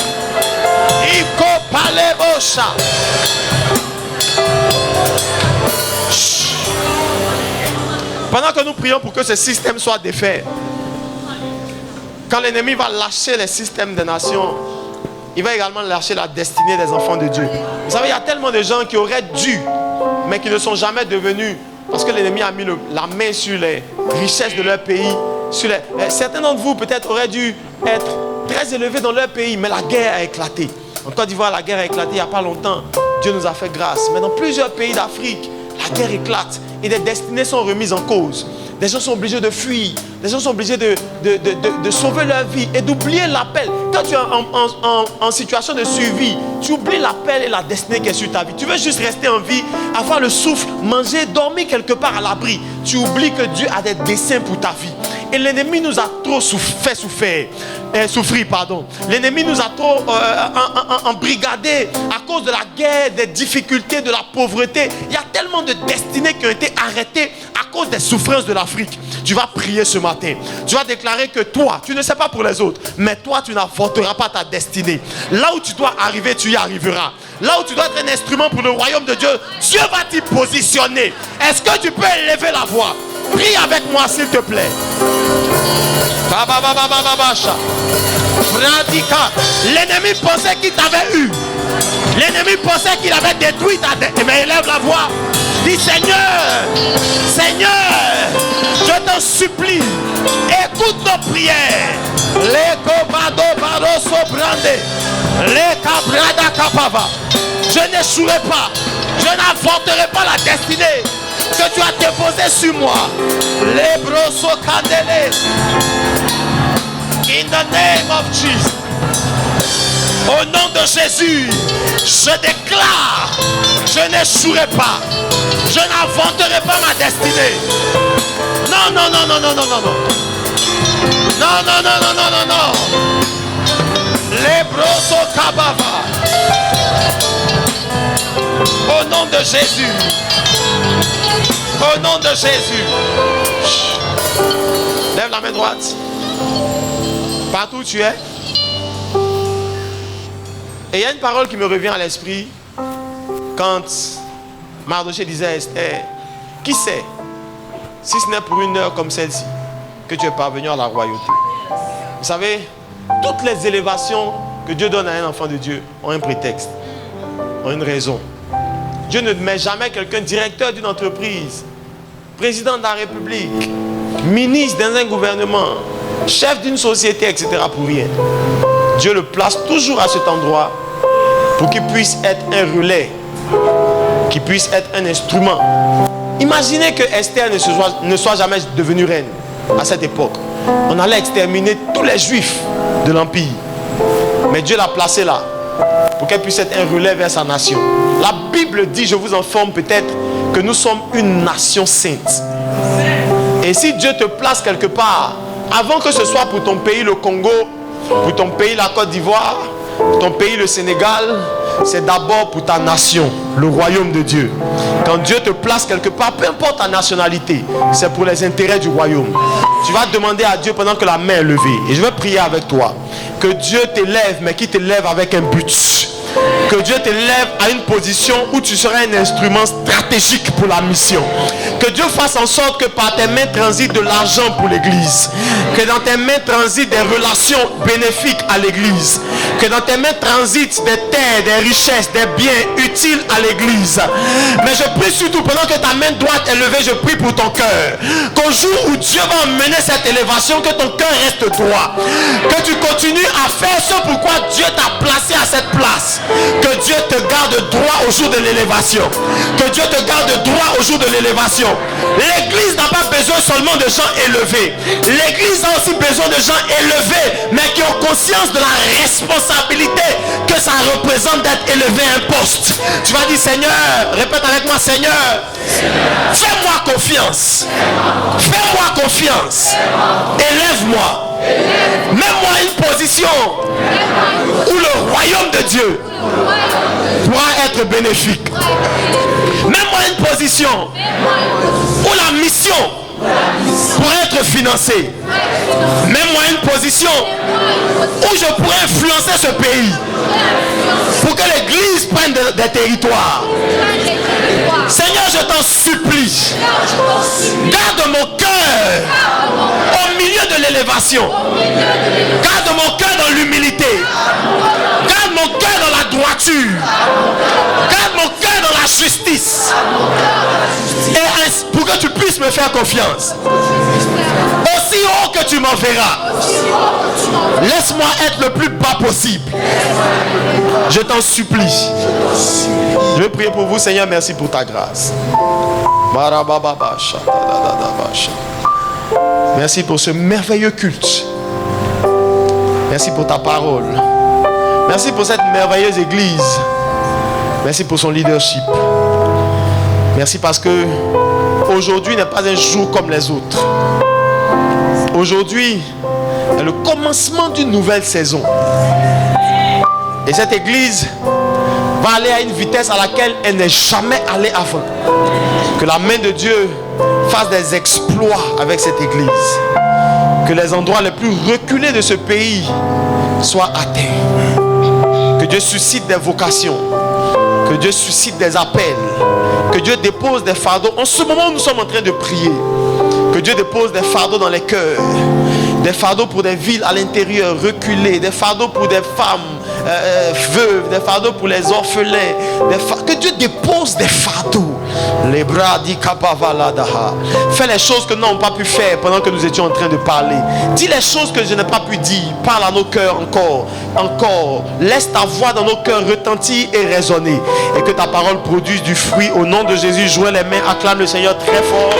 Iko palebosha. Pendant que nous prions pour que ce système soit défait, quand l'ennemi va lâcher les systèmes des nations, il va également lâcher la destinée des enfants de Dieu. Vous savez, il y a tellement de gens qui auraient dû, mais qui ne sont jamais devenus, parce que l'ennemi a mis la main sur les richesses de leur pays. Certains d'entre vous peut-être auraient dû être très élevés dans leur pays, mais la guerre a éclaté. En Côte d'Ivoire, la guerre a éclaté il n'y a pas longtemps. Dieu nous a fait grâce. Mais dans plusieurs pays d'Afrique, la guerre éclate et des destinées sont remises en cause. Des gens sont obligés de fuir. Des gens sont obligés de sauver leur vie et d'oublier l'appel. Quand tu es en situation de survie, tu oublies l'appel et la destinée qui est sur ta vie. Tu veux juste rester en vie, avoir le souffle, manger, dormir quelque part à l'abri. Tu oublies que Dieu a des desseins pour ta vie. Et l'ennemi nous a trop fait souffrir. L'ennemi nous a trop embrigadés à cause de la guerre, des difficultés, de la pauvreté. Il y a tellement de destinées qui ont été arrêtées à cause des souffrances de l'Afrique. Tu vas prier ce matin. Tu vas déclarer que toi, tu ne sais pas pour les autres, mais toi, tu n'avorteras pas ta destinée. Là où tu dois arriver, tu y arriveras. Là où tu dois être un instrument pour le royaume de Dieu, Dieu va t'y positionner. Est-ce que tu peux élever la voix? Prie avec moi s'il te plaît. L'ennemi pensait qu'il t'avait eu. L'ennemi pensait qu'il avait détruit ta destinée. Mais élève la voix. Dis Seigneur, Seigneur, je t'en supplie, écoute nos prières. Les commandos barosso brande, les cabrada capava. Je n'échouerai pas, je n'avorterai pas la destinée que tu as déposée sur moi. Les brosso candele. In the name of Jesus. Au nom de Jésus, je déclare, je n'échouerai pas. Je n'inventerai pas ma destinée. Non, non, non, non, non, non, non, non. Non, non, non, non, non, non, non. Les brosso kabava. Au nom de Jésus. Au nom de Jésus. Lève la main droite. Partout où tu es. Et il y a une parole qui me revient à l'esprit quand Mardochée disait à Esther, qui sait, si ce n'est pour une heure comme celle-ci, que tu es parvenu à la royauté. Vous savez, toutes les élévations que Dieu donne à un enfant de Dieu ont un prétexte, ont une raison. Dieu ne met jamais quelqu'un directeur d'une entreprise, président de la République, ministre dans un gouvernement, chef d'une société, etc. pour rien. Dieu le place toujours à cet endroit pour qu'il puisse être un relais, qu'il puisse être un instrument. Imaginez que Esther ne soit jamais devenue reine à cette époque. On allait exterminer tous les juifs de l'Empire. Mais Dieu l'a placée là pour qu'elle puisse être un relais vers sa nation. La Bible dit, je vous informe peut-être, que nous sommes une nation sainte. Et si Dieu te place quelque part, avant que ce soit pour ton pays le Congo, pour ton pays la Côte d'Ivoire, pour ton pays le Sénégal, c'est d'abord pour ta nation, le royaume de Dieu. Quand Dieu te place quelque part, peu importe ta nationalité, c'est pour les intérêts du royaume. Tu vas demander à Dieu pendant que la main est levée. Et je vais prier avec toi. Que Dieu t'élève, mais qu'il t'élève avec un but. Que Dieu t'élève à une position où tu seras un instrument stratégique pour la mission. Que Dieu fasse en sorte que par tes mains transite de l'argent pour l'église. Que dans tes mains transite des relations bénéfiques à l'église. Que dans tes mains transite des terres, des richesses, des biens utiles à l'église. Mais je prie surtout, pendant que ta main droite est levée, je prie pour ton cœur. Qu'au jour où Dieu va emmener cette élévation, que ton cœur reste droit. Que tu continues à faire ce pourquoi Dieu t'a placé à cette place. Que Dieu te garde droit au jour de l'élévation. Que Dieu te garde droit au jour de l'élévation. L'église n'a pas besoin seulement de gens élevés. L'église a aussi besoin de gens élevés, mais qui ont conscience de la responsabilité que ça représente d'être élevé à un poste. Tu vas dire, Seigneur, répète avec moi, Seigneur, fais-moi confiance. Fais-moi confiance. Élève-moi. Mets-moi une position où le royaume de Dieu pourra être bénéfique. Mets-moi une position où la mission pourra être financée. Mets-moi une position où je pourrai influencer ce pays pour que l'église prenne des territoires. Seigneur, je t'en supplie, garde mon cœur au milieu de l'élévation. Garde mon cœur dans l'humilité. Garde mon cœur dans la droiture. Garde mon cœur dans la justice. Et pour que tu puisses me faire confiance. Aussi haut que tu m'enverras, laisse-moi être le plus bas possible. Je t'en supplie. Je vais prier pour vous, Seigneur. Merci pour ta grâce. Merci pour ce merveilleux culte. Merci pour ta parole. Merci pour cette merveilleuse église. Merci pour son leadership. Merci parce que aujourd'hui n'est pas un jour comme les autres. Aujourd'hui est le commencement d'une nouvelle saison. Et cette église va aller à une vitesse à laquelle elle n'est jamais allée avant. Que la main de Dieu fasse des exploits avec cette église. Que les endroits les plus reculés de ce pays soient atteints. Que Dieu suscite des vocations. Que Dieu suscite des appels. Que Dieu dépose des fardeaux. En ce moment où nous sommes en train de prier, que Dieu dépose des fardeaux dans les cœurs. Des fardeaux pour des villes à l'intérieur reculées. Des fardeaux pour des femmes veuves. Des fardeaux pour les orphelins. Que Dieu dépose des fardeaux. Les bras dit Kapavaladaha. Fais les choses que nous n'avons pas pu faire pendant que nous étions en train de parler. Dis les choses que je n'ai pas pu dire. Parle à nos cœurs encore. Encore. Laisse ta voix dans nos cœurs retentir et résonner. Et que ta parole produise du fruit. Au nom de Jésus, jouez les mains, acclame le Seigneur très fort.